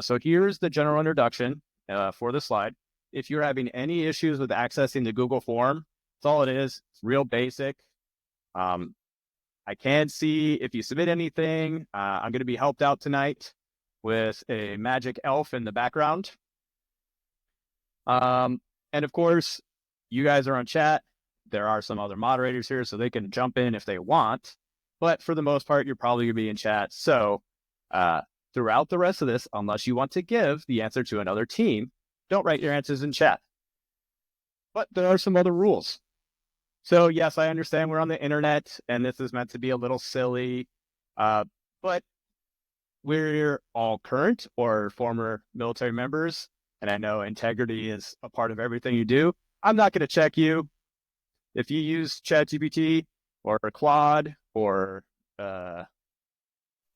So here's the general introduction for the slide. If you're having any issues with accessing the Google form, that's all it is. It's real basic. I can see if you submit anything. I'm going to be helped out tonight with a magic elf in the background. And of course, you guys are on chat. There are some other moderators here, so they can jump in if they want. But for the most part, you're probably going to be in chat. So throughout the rest of this, unless you want to give the answer to another team, don't write your answers in chat. But there are some other rules. So yes, I understand we're on the internet and this is meant to be a little silly, but we're all current or former military members, and I know integrity is a part of everything you do. I'm not going to check you. If you use ChatGPT or Claude or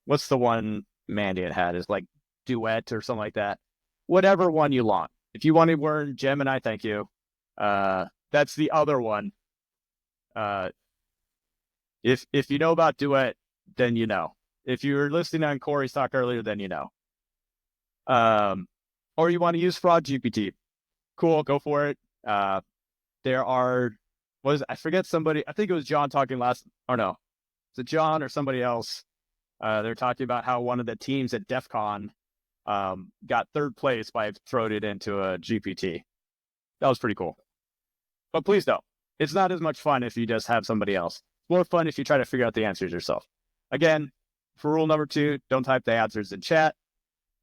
what's the one Mandiant had is like Duet or something like that, whatever one you want. If you want to learn Gemini, thank you. That's the other one. If you know about Duet, then you know. If you were listening on Corey's talk earlier, then you know. Or you want to use Fraud GPT, cool, go for it. There are, I forget somebody, I think it was John talking last, or no, is it John or somebody else? They're talking about how one of the teams at DEF CON got third place by throwing it into a GPT. That was pretty cool. But please don't. It's not as much fun if you just have somebody else. It's more fun if you try to figure out the answers yourself. Again, for rule number 2, don't type the answers in chat.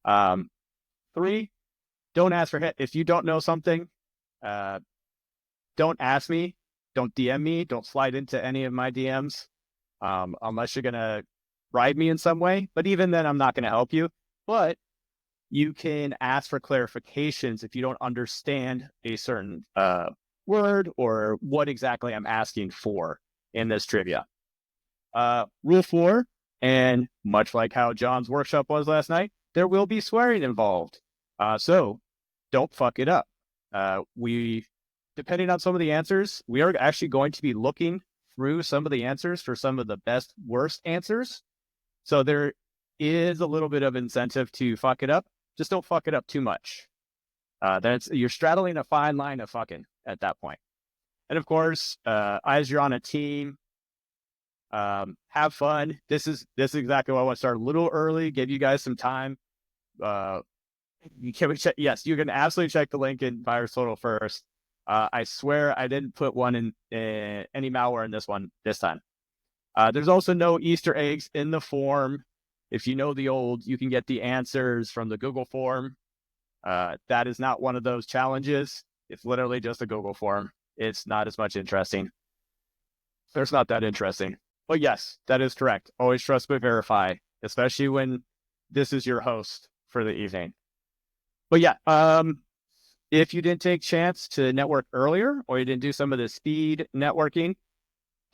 3, don't ask for help. If you don't know something, don't ask me. Don't DM me. Don't slide into any of my DMs unless you're going to bribe me in some way. But even then, I'm not going to help you. But you can ask for clarifications if you don't understand a certain word or what exactly I'm asking for in this trivia. Rule 4, and much like how John's workshop was last night, there will be swearing involved. So don't fuck it up. Depending on some of the answers, we are actually going to be looking through some of the answers for some of the best, worst answers. So there is a little bit of incentive to fuck it up. Just don't fuck it up too much. You're straddling a fine line of fucking at that point. And of course, as you're on a team, have fun. This is exactly why I want to start a little early, give you guys some time. You can check. Yes, you can absolutely check the link in Virus Total first. I swear I didn't put one in any malware in this time. There's also no Easter eggs in the form. If you know the old, you can get the answers from the Google form. That is not one of those challenges. It's literally just a Google form. It's not as much interesting. It's not that interesting. But yes, that is correct. Always trust but verify, especially when this is your host for the evening. But yeah, if you didn't take chance to network earlier or you didn't do some of the speed networking,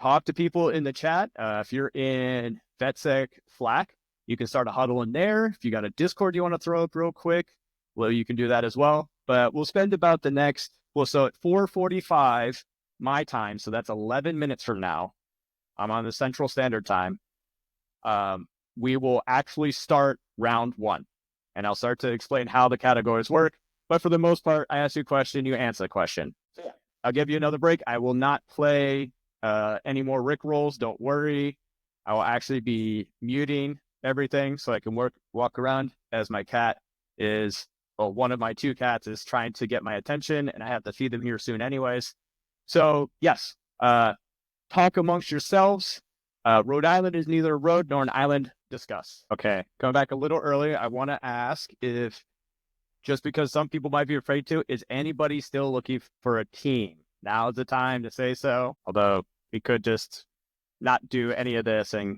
talk to people in the chat. If you're in VetSec Slack, you can start a huddle in there. If you got a Discord you want to throw up real quick, well, you can do that as well. But we'll spend about so at 4:45 my time, so that's 11 minutes from now, I'm on the Central Standard Time, we will actually start round 1. And I'll start to explain how the categories work. But for the most part, I ask you a question, you answer the question. So yeah, I'll give you another break. I will not play any more Rick rolls. Don't worry. I will actually be muting everything so I can walk around as my cat is, well, one of my 2 cats is trying to get my attention, and I have to feed them here soon anyways. So yes, talk amongst yourselves. Rhode Island is neither a road nor an island. Discuss. Okay, going back a little earlier, I want to ask if, just because some people might be afraid to, is anybody still looking for a team? Now is the time to say so, although we could just not do any of this and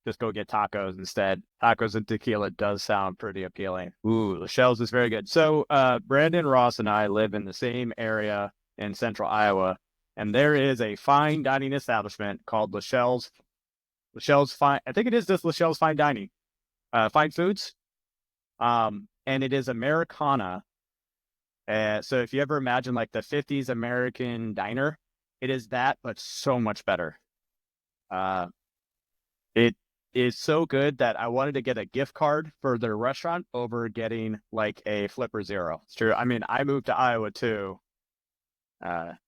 just go get tacos instead. Tacos and tequila does sound pretty appealing. Ooh, Lachelle's is very good. So Brandon Ross and I live in the same area in central Iowa, and there is a fine dining establishment called Lachelle's Fine. I think it is just Lachelle's Fine Dining, Fine Foods. And it is Americana. So if you ever imagine like the 50s American diner, it is that, but so much better. is so good that I wanted to get a gift card for their restaurant over getting like a Flipper Zero. It's true. I mean, I moved to Iowa too.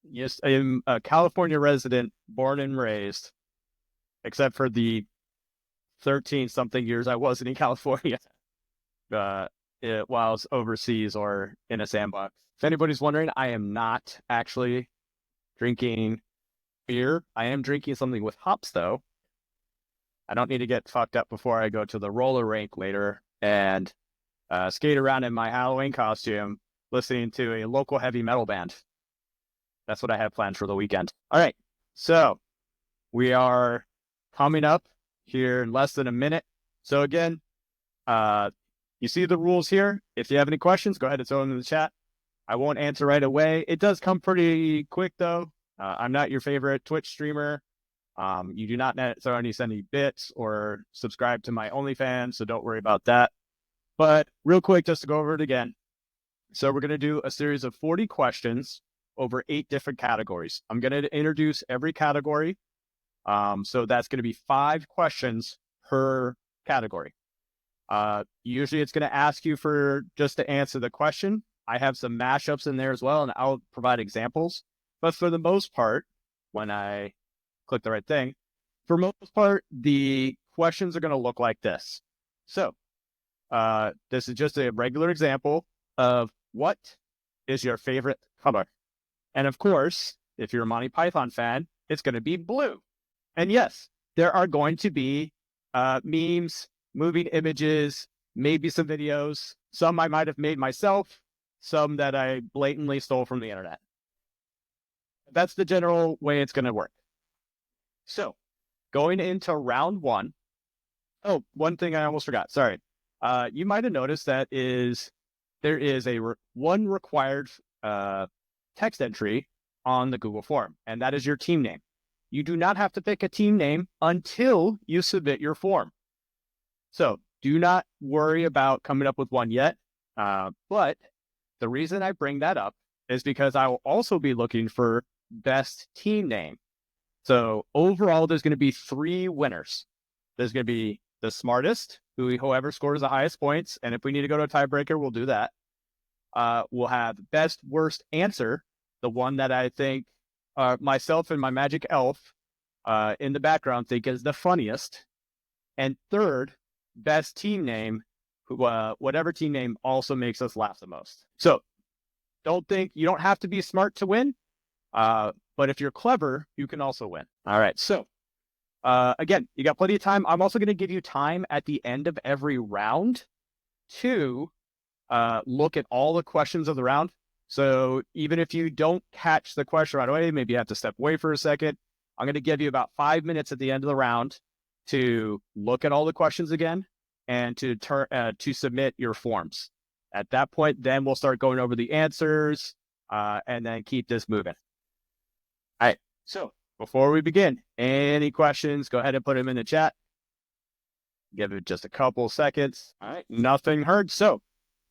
Yes, I'm a California resident, born and raised, except for the 13 something years I wasn't in California while I was overseas or in a sandbox. If anybody's wondering, I am not actually drinking beer. I am drinking something with hops, though. I don't need to get fucked up before I go to the roller rink later and skate around in my Halloween costume listening to a local heavy metal band. That's what I have planned for the weekend. All right. So we are coming up here in less than a minute. So again, you see the rules here. If you have any questions, go ahead and throw them in the chat. I won't answer right away. It does come pretty quick, though. I'm not your favorite Twitch streamer. You do not necessarily send any bits or subscribe to my OnlyFans, so don't worry about that. But real quick, just to go over it again. So we're going to do a series of 40 questions over 8 different categories. I'm going to introduce every category. So that's going to be 5 questions per category. Usually it's going to ask you for just to answer the question. I have some mashups in there as well, and I'll provide examples. But for the most part, when I click the right thing, for most part, the questions are going to look like this. So this is just a regular example of what is your favorite color? And of course, if you're a Monty Python fan, it's going to be blue. And yes, there are going to be memes, moving images, maybe some videos. Some I might have made myself, some that I blatantly stole from the internet. That's the general way it's going to work. So going into round 1. Oh, one thing I almost forgot. Sorry. You might have noticed that there is one required text entry on the Google form, and that is your team name. You do not have to pick a team name until you submit your form. So do not worry about coming up with one yet. But the reason I bring that up is because I will also be looking for best team name. So overall, there's going to be 3 winners. There's going to be the smartest, whoever scores the highest points. And if we need to go to a tiebreaker, we'll do that. We'll have best worst answer, the one that I think myself and my magic elf in the background think is the funniest. And third, best team name, whatever team name also makes us laugh the most. So you don't have to be smart to win. But if you're clever, you can also win. All right. So again, you got plenty of time. I'm also going to give you time at the end of every round to look at all the questions of the round. So even if you don't catch the question right away, maybe you have to step away for a second. I'm going to give you about 5 minutes at the end of the round to look at all the questions again and to submit your forms. At that point, then we'll start going over the answers and then keep this moving. All right. So before we begin, any questions, go ahead and put them in the chat. Give it just a couple seconds. All right. Nothing heard. So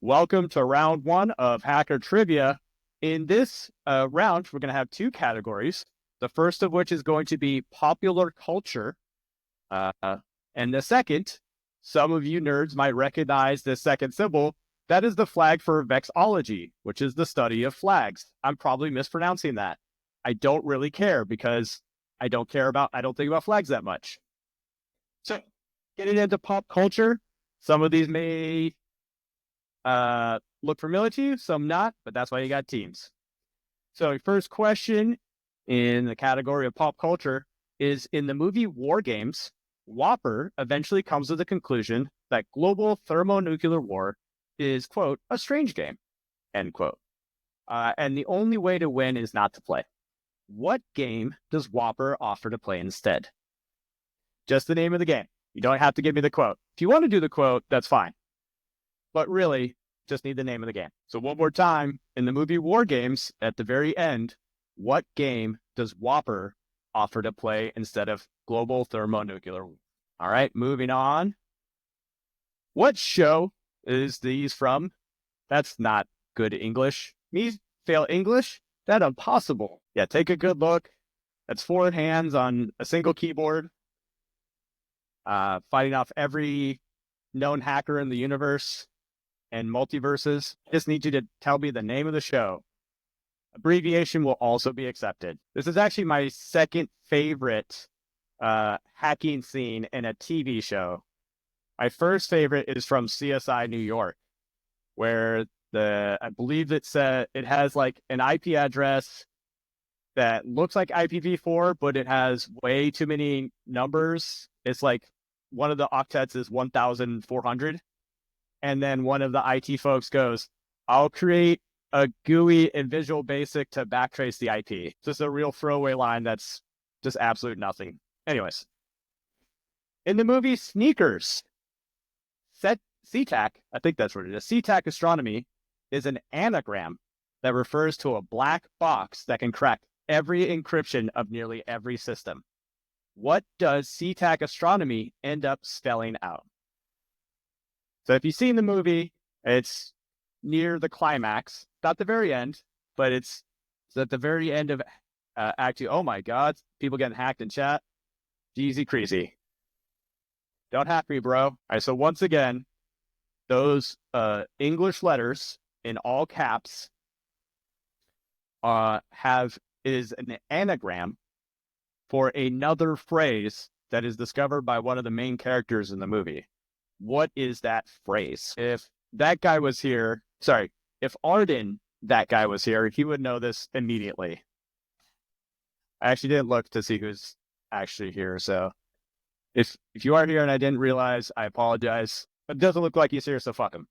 welcome to round 1 of Hacker Trivia. In this round, we're going to have 2 categories. The first of which is going to be popular culture. And the second, some of you nerds might recognize this second symbol. That is the flag for vexology, which is the study of flags. I'm probably mispronouncing that. I don't really care because I don't think about flags that much. So getting into pop culture, some of these may look familiar to you, some not, but that's why you got teams. So first question in the category of pop culture is, in the movie War Games, Whopper eventually comes to the conclusion that global thermonuclear war is, quote, a strange game, end quote. And the only way to win is not to play. What game does Whopper offer to play instead? Just the name of the game. You don't have to give me the quote. If you want to do the quote, that's fine. But really, just need the name of the game. So one more time, in the movie War Games, at the very end, what game does Whopper offer to play instead of global thermonuclear war? All right, moving on. What show is these from? That's not good English. Me fail English? That's impossible. Yeah, take a good look. That's 4 hands on a single keyboard. fighting off every known hacker in the universe and multiverses. I just need you to tell me the name of the show. Abbreviation will also be accepted. This is actually my second favorite hacking scene in a TV show. My first favorite is from CSI New York, where I believe it has like an IP address that looks like IPv4, but it has way too many numbers. It's like one of the octets is 1,400. And then one of the IT folks goes, I'll create a GUI in Visual Basic to backtrace the IP. Just a real throwaway line that's just absolute nothing. Anyways, in the movie Sneakers, CTAC, I think that's what it is. CTAC astronomy is an anagram that refers to a black box that can crack every encryption of nearly every system. What does CTAC astronomy end up spelling out? So if you've seen the movie, it's near the climax, not the very end, but it's at the very end of Act 2. Oh my God, people getting hacked in chat. Easy crazy. Don't hack me, bro. All right, so once again, those English letters in all caps is an anagram for another phrase that is discovered by one of the main characters in the movie. What is that phrase? If that guy was here, if Arden, that guy was here, he would know this immediately. I actually didn't look to see who's actually here, so if you are here and I didn't realize, I apologize. It doesn't look like he's here, so fuck him.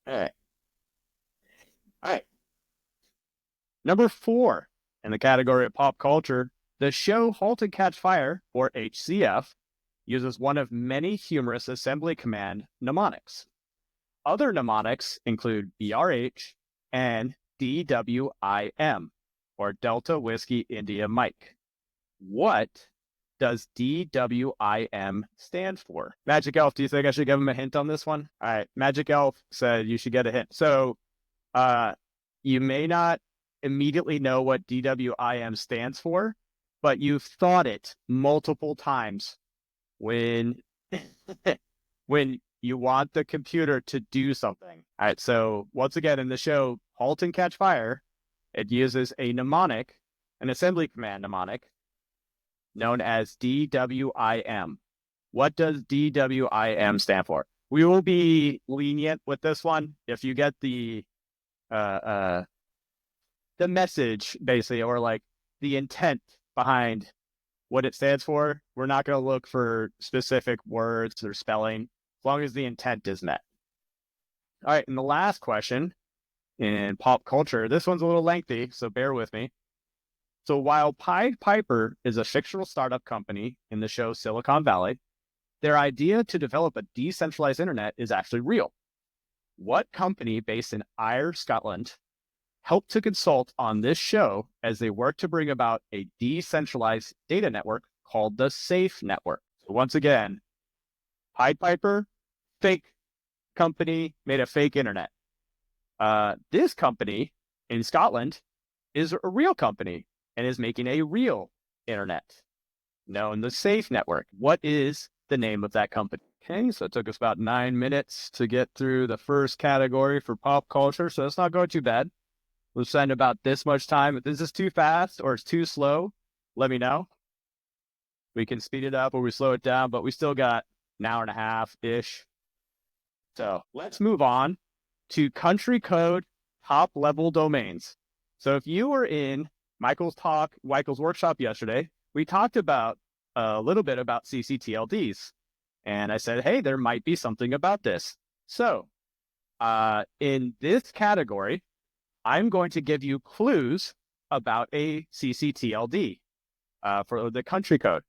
All right. Number 4 in the category of pop culture, the show Halt and Catch Fire, or HCF, uses one of many humorous assembly command mnemonics. Other mnemonics include BRH and DWIM, or Delta Whiskey India Mike. What does DWIM stand for? Magic Elf, do you think I should give him a hint on this one? All right, Magic Elf said you should get a hint. So you may not immediately know what DWIM stands for, but you've thought it multiple times when you want the computer to do something. All right, so once again, in the show Halt and Catch Fire, it uses a mnemonic, an assembly command mnemonic, known as DWIM. What does DWIM stand for? We will be lenient with this one. If you get the message, basically, or like the intent behind what it stands for, we're not going to look for specific words or spelling, as long as the intent is met. All right, and the last question in pop culture, this one's a little lengthy, so bear with me. So while Pied Piper is a fictional startup company in the show Silicon Valley, their idea to develop a decentralized internet is actually real. What company based in Ayr, Scotland, helped to consult on this show as they work to bring about a decentralized data network called the Safe Network? So once again, Pied Piper, fake company, made a fake internet. This company in Scotland is a real company and is making a real internet known the Safe Network. What is the name of that company? Okay, so it took us about 9 minutes to get through the first category for pop culture, so it's not going too bad. We'll spend about this much time. If this is too fast or it's too slow, let me know. We can speed it up or we slow it down, but we still got an hour and a half-ish. So let's move on to country code top level domains. So if you were in Michael's workshop yesterday, we talked about a little bit about CCTLDs. And I said, hey, there might be something about this. So in this category, I'm going to give you clues about a CCTLD for the country code.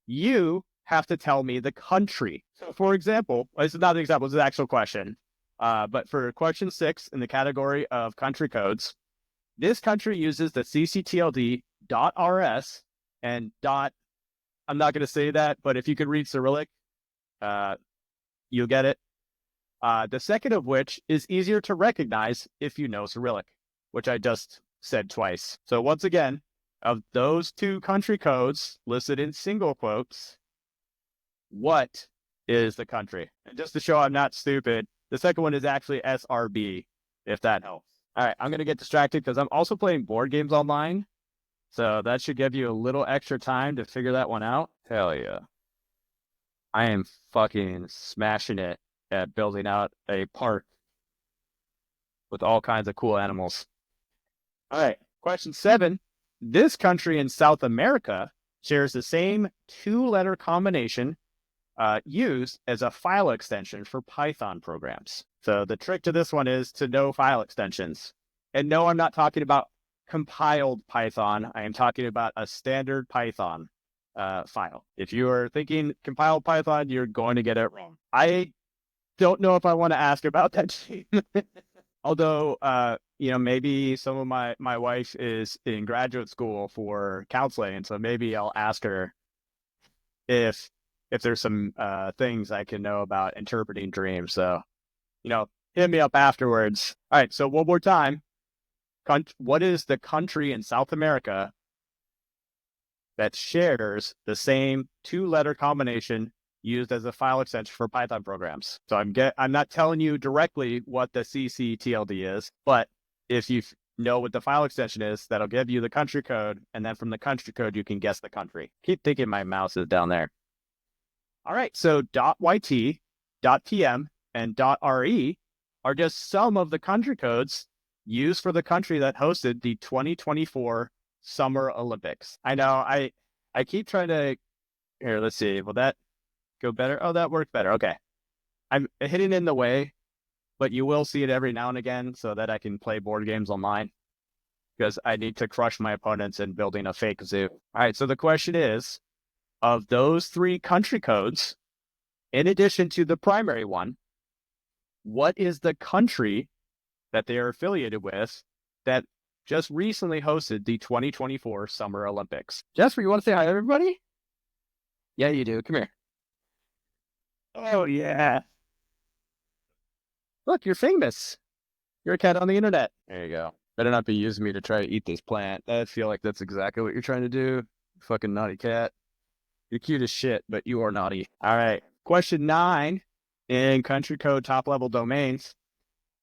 You have to tell me the country. So for example, this is not an example, this is an actual question. But for question 6 in the category of country codes, this country uses the CCTLD.RS and I'm not going to say that, but if you could read Cyrillic, you'll get it. The second of which is easier to recognize if you know Cyrillic, which I just said twice. So once again, of those 2 country codes listed in single quotes, What is the country? And just to show I'm not stupid, the second one is actually SRB, if that helps. All right, I'm going to get distracted because I'm also playing board games online. So that should give you a little extra time to figure that one out. Hell yeah. I am fucking smashing it at building out a park with all kinds of cool animals. All right, question 7. This country in South America shares the same 2-letter combination used as a file extension for Python programs. So the trick to this one is to know file extensions. And no, I'm not talking about compiled Python. I am talking about a standard Python file. If you are thinking compiled Python, you're going to get it wrong. I don't know if I want to ask about that. Although, maybe some of my wife is in graduate school for counseling, so maybe I'll ask her if there's some things I can know about interpreting dreams. So, hit me up afterwards. All right, so one more time. What is the country in South America that shares the same 2-letter combination used as a file extension for Python programs? So I'm not telling you directly what the CCTLD is, but if you know what the file extension is, that'll give you the country code, and then from the country code, you can guess the country. Keep thinking my mouse is down there. All right, so .yt, .pm, and .re are just some of the country codes used for the country that hosted the 2024 Summer Olympics. I know, I keep trying to... Here, let's see. Will that go better? Oh, that worked better. Okay. I'm hitting in the way, but you will see it every now and again so that I can play board games online because I need to crush my opponents in building a fake zoo. All right, so the question is, of those 3 country codes, in addition to the primary one, what is the country that they are affiliated with that just recently hosted the 2024 Summer Olympics? Jasper, you want to say hi to everybody? Yeah, you do. Come here. Oh, yeah. Look, you're famous. You're a cat on the internet. There you go. Better not be using me to try to eat this plant. I feel like that's exactly what you're trying to do. Fucking naughty cat. You're cute as shit, but you are naughty. All right. Question 9 in country code top-level domains.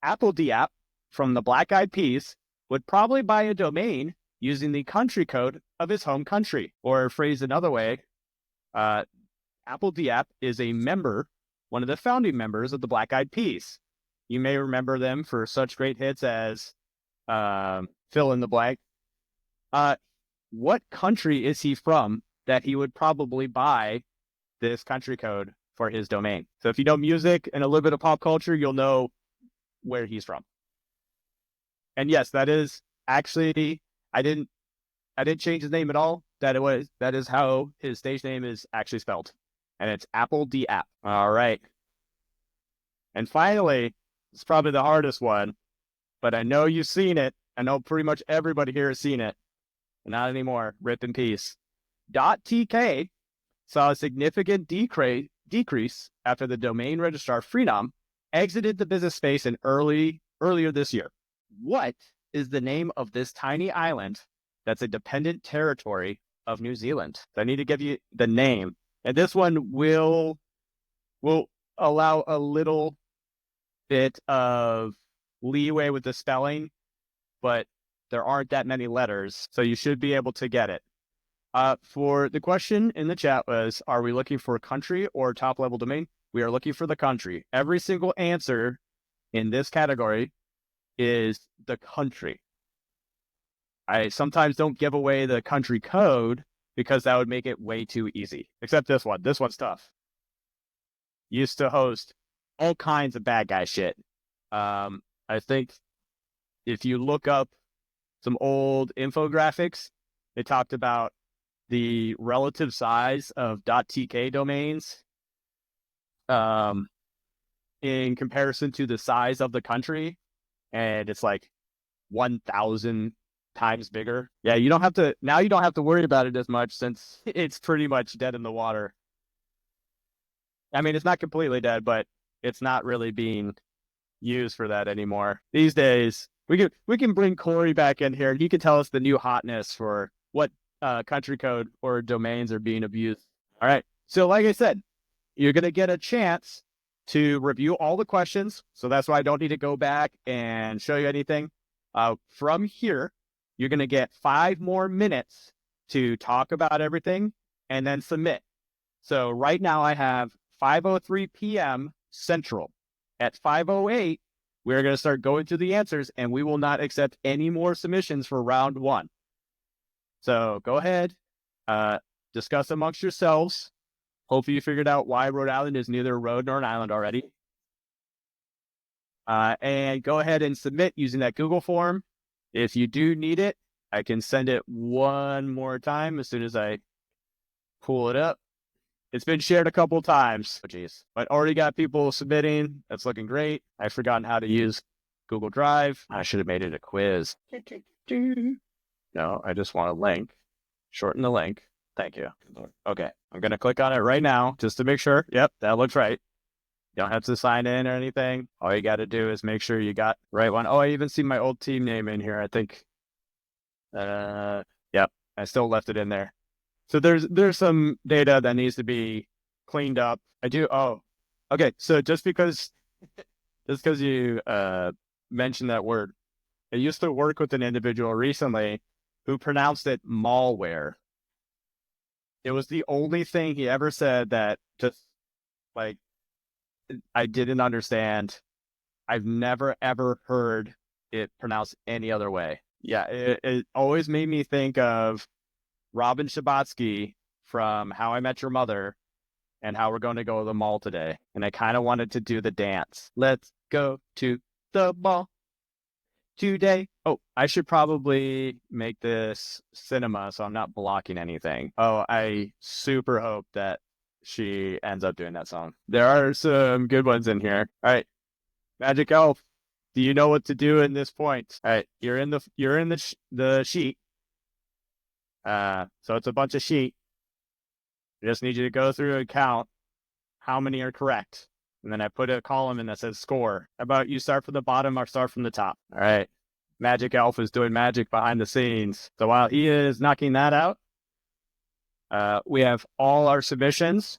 Apple Diap from the Black Eyed Peas would probably buy a domain using the country code of his home country. Or phrased another way, Apple Diap is a member, one of the founding members of the Black Eyed Peas. You may remember them for such great hits as fill in the blank. What country is he from that he would probably buy this country code for his domain? So if you know music and a little bit of pop culture, you'll know where he's from. And yes, that is actually, I didn't change his name at all. That is how his stage name is actually spelled. And it's Apple Diap. All right. And finally, it's probably the hardest one, but I know you've seen it. I know pretty much everybody here has seen it. Not anymore. Rip in peace. .tk saw a significant decrease after the domain registrar Freenom exited the business space earlier this year. What is the name of this tiny island that's a dependent territory of New Zealand? I need to give you the name. And this one will allow a little bit of leeway with the spelling, but there aren't that many letters, so you should be able to get it. For the question in the chat was, are we looking for a country or top-level domain? We are looking for the country. Every single answer in this category is the country. I sometimes don't give away the country code because that would make it way too easy. Except this one. This one's tough. Used to host all kinds of bad guy shit. I think if you look up some old infographics, it talked about the relative size of .tk domains in comparison to the size of the country, and it's like 1,000 times bigger. Yeah, you don't have to worry about it as much since it's pretty much dead in the water. I mean, it's not completely dead, but it's not really being used for that anymore. These days, we can bring Corey back in here, and he can tell us the new hotness for what country code or domains are being abused. All right. So like I said, you're going to get a chance to review all the questions. So that's why I don't need to go back and show you anything. From here, you're going to get 5 more minutes to talk about everything and then submit. So right now I have 5:03 p.m. Central. At 5:08, we're going to start going through the answers, and we will not accept any more submissions for round 1. So go ahead, discuss amongst yourselves. Hopefully you figured out why Rhode Island is neither a road nor an island already. And go ahead and submit using that Google form. If you do need it, I can send it one more time as soon as I pull it up. It's been shared a couple times. Oh, geez. But already got people submitting. That's looking great. I've forgotten how to use Google Drive. I should have made it a quiz. No, I just want a link. Shorten the link. Thank you. Okay, I'm going to click on it right now just to make sure. Yep, that looks right. You don't have to sign in or anything. All you got to do is make sure you got the right one. Oh, I even see my old team name in here, I think. Yep, I still left it in there. So there's some data that needs to be cleaned up. Okay. So just because you mentioned that word, I used to work with an individual recently who pronounced it malware. It was the only thing he ever said that just like I didn't understand. I've never ever heard it pronounced any other way. Yeah, it always made me think of Robin Schabotsky from How I Met Your Mother and how we're going to go to the mall today. And I kind of wanted to do the dance. Let's go to the mall today. Oh, I should probably make this cinema so I'm not blocking anything. Oh, I super hope that she ends up doing that song. There are some good ones in here. All right, Magic Elf, do you know what to do in this point? All right, you're in the sheet. So it's a bunch of sheet. I just need you to go through and count how many are correct. And then I put a column in that says score. How about you start from the bottom or start from the top? All right. Magic Elf is doing magic behind the scenes. So while he is knocking that out, we have all our submissions.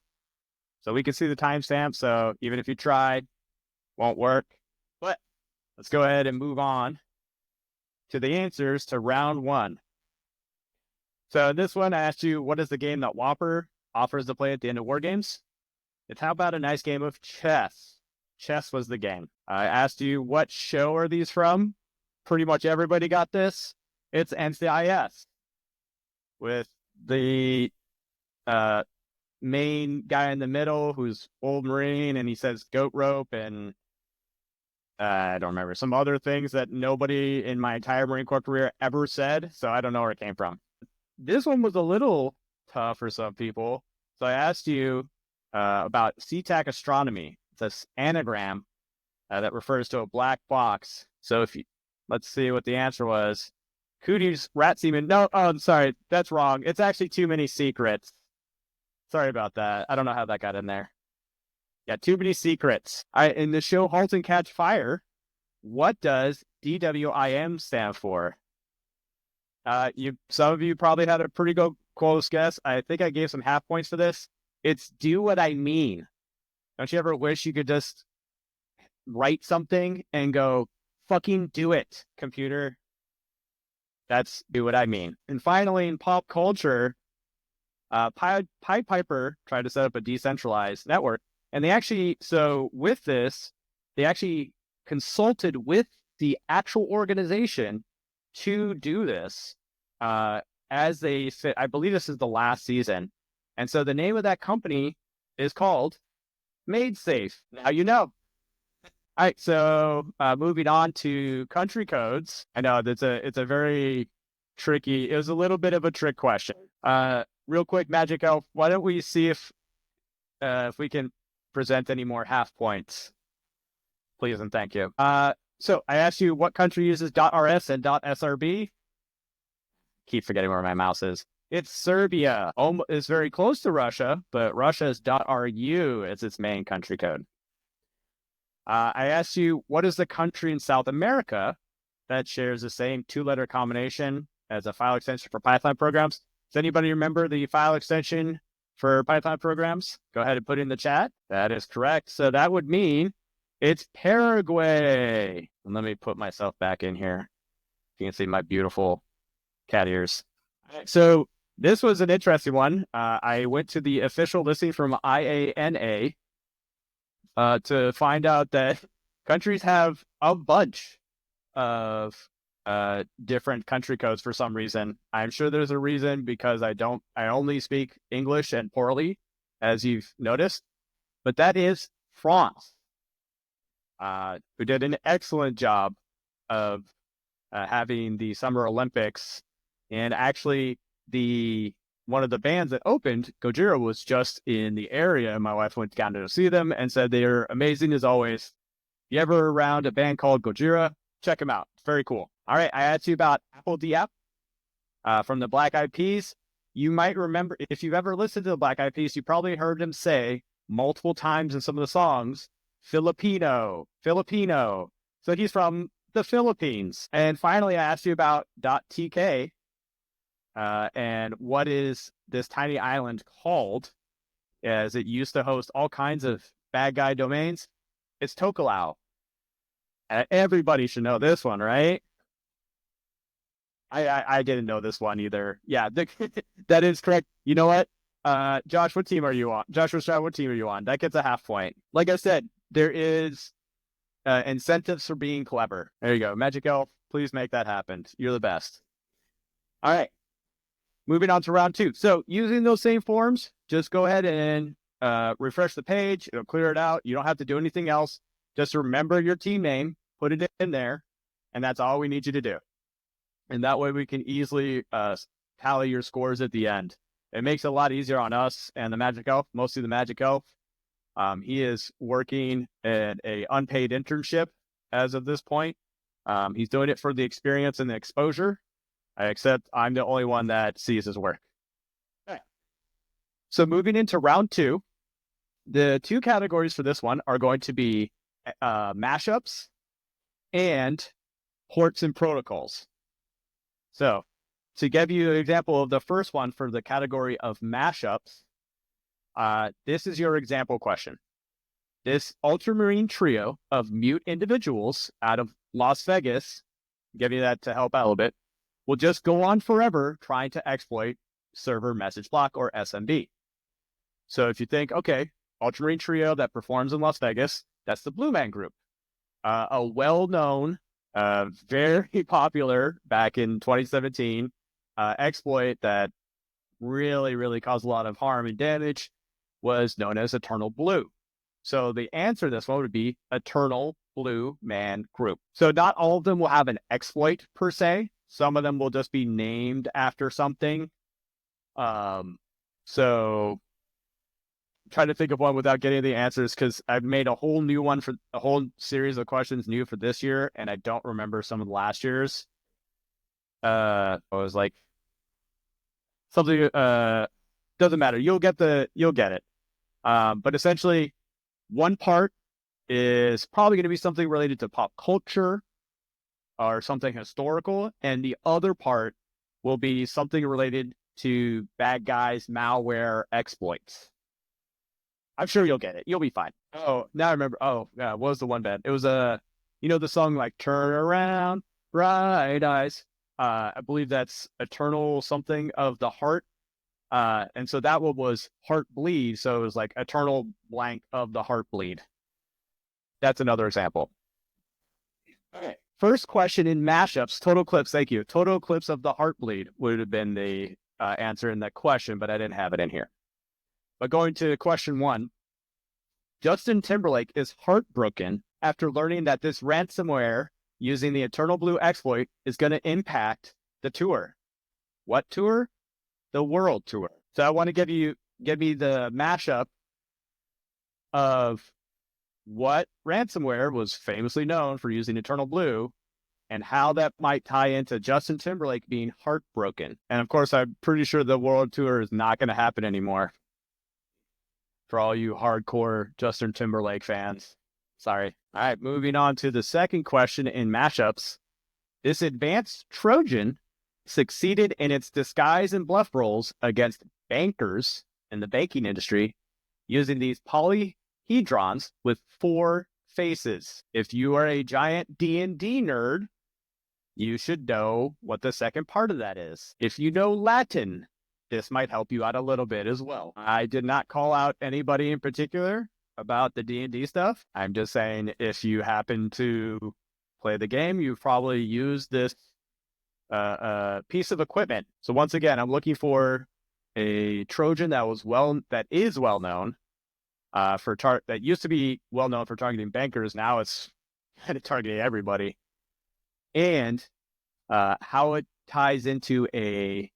So we can see the timestamp. So even if you tried, won't work. But let's go ahead and move on to the answers to round 1. So in this one, I asked you, what is the game that Whopper offers to play at the end of war games? It's how about a nice game of chess? Chess was the game. I asked you, what show are these from? Pretty much everybody got this. It's NCIS with the main guy in the middle who's old Marine, and he says goat rope and I don't remember some other things that nobody in my entire Marine Corps career ever said. So I don't know where it came from. This one was a little tough for some people. So I asked you about SeaTac astronomy. It's an anagram that refers to a black box. So let's see what the answer was. Cootie's rat semen. No, oh, I'm sorry. That's wrong. It's actually Too Many Secrets. Sorry about that. I don't know how that got in there. Yeah, Too Many Secrets. In the show Halt and Catch Fire, what does DWIM stand for? Some of you probably had a pretty close guess. I think I gave some half points for this. It's do what I mean. Don't you ever wish you could just write something and go, fucking do it, computer? That's do what I mean. And finally, in pop culture, Pied Piper tried to set up a decentralized network. And with this, they actually consulted with the actual organization to do this as they fit. I believe this is the last season. And so the name of that company is called MadeSafe. Now you know. All right, so moving on to country codes. I know it's a very tricky, it was a little bit of a trick question. Real quick, Magic Elf, why don't we see if we can present any more half points, please and thank you. So I asked you what country uses .rs and .srb. Keep forgetting where my mouse is. It's Serbia. It's very close to Russia, but Russia's .ru is its main country code. I asked you, what is the country in South America that shares the same 2-letter combination as a file extension for Python programs? Does anybody remember the file extension for Python programs? Go ahead and put it in the chat. That is correct. So that would mean it's Paraguay. And let me put myself back in here. You can see my beautiful cat ears. So this was an interesting one. I went to the official listing from IANA to find out that countries have a bunch of different country codes for some reason. I'm sure there's a reason because I only speak English and poorly, as you've noticed. But that is France, who did an excellent job of having the Summer Olympics. And actually, one of the bands that opened, Gojira, was just in the area. My wife went down to see them and said they're amazing as always. If you ever around a band called Gojira, check them out. It's very cool. All right, I asked you about Apple Diap from the Black Eyed Peas. You might remember, if you've ever listened to the Black Eyed Peas, you probably heard them say multiple times in some of the songs, Filipino. So he's from the Philippines. And finally, I asked you about .tk and what is this tiny island called, as it used to host all kinds of bad guy domains. It's Tokelau. Everybody should know this one, right? I didn't know this one either. Yeah, that is correct. You know what? Josh, what team are you on? Joshua Stroud, what team are you on? That gets a half point. Like I said, there is incentives for being clever. There you go. Magic Elf, please make that happen. You're the best. All right. Moving on to round 2. So using those same forms, just go ahead and refresh the page. It'll clear it out. You don't have to do anything else. Just remember your team name, put it in there, and that's all we need you to do. And that way we can easily tally your scores at the end. It makes it a lot easier on us and the Magic Elf, mostly the Magic Elf. He is working at an unpaid internship as of this point. He's doing it for the experience and the exposure, except I'm the only one that sees his work. Okay. So moving into round 2, the 2 categories for this one are going to be mashups and ports and protocols. So to give you an example of the first one for the category of mashups, this is your example question. This ultramarine trio of mute individuals out of Las Vegas, give you that to help out a little bit, will just go on forever trying to exploit server message block or SMB. So if you think, okay, ultramarine trio that performs in Las Vegas, that's the Blue Man Group. A well-known, very popular back in 2017 exploit that really caused a lot of harm and damage was known as Eternal Blue. So the answer to this one would be Eternal Blue Man Group. So not all of them will have an exploit per se. Some of them will just be named after something. So try to think of one without getting the answers, because I've made a whole new one for a whole series of questions new for this year, and I don't remember some of the last year's. I was like something. Doesn't matter. You'll get it. But essentially, one part is probably going to be something related to pop culture or something historical, and the other part will be something related to bad guys, malware, exploits. I'm sure you'll get it. You'll be fine. Oh, now I remember. Oh, yeah, what was the one band? It was the song like "Turn Around, Bright Eyes." I believe that's Eternal something of the Heart. And so that one was Heart Bleed. So it was like Eternal blank of the Heart Bleed. That's another example. Okay. First question in mashups, total clips. Thank you. Total clips of the Heart Bleed would have been the answer in that question, but I didn't have it in here. But going to question 1, Justin Timberlake is heartbroken after learning that this ransomware using the Eternal Blue exploit is going to impact the tour. What tour? The World Tour. So I want to give me the mashup of what ransomware was famously known for using Eternal Blue and how that might tie into Justin Timberlake being heartbroken. And of course, I'm pretty sure the World Tour is not going to happen anymore. For all you hardcore Justin Timberlake fans. Sorry. All right, moving on to the second question in mashups. This advanced Trojan succeeded in its disguise and bluff rolls against bankers in the banking industry using these polyhedrons with 4 faces. If you are a giant D&D nerd, you should know what the second part of that is. If you know Latin, this might help you out a little bit as well. I did not call out anybody in particular about the D&D stuff. I'm just saying if you happen to play the game, you've probably used this piece of equipment. So once again, I'm looking for a Trojan that is well known that used to be well known for targeting bankers. Now it's kind of targeting everybody, and how it ties into a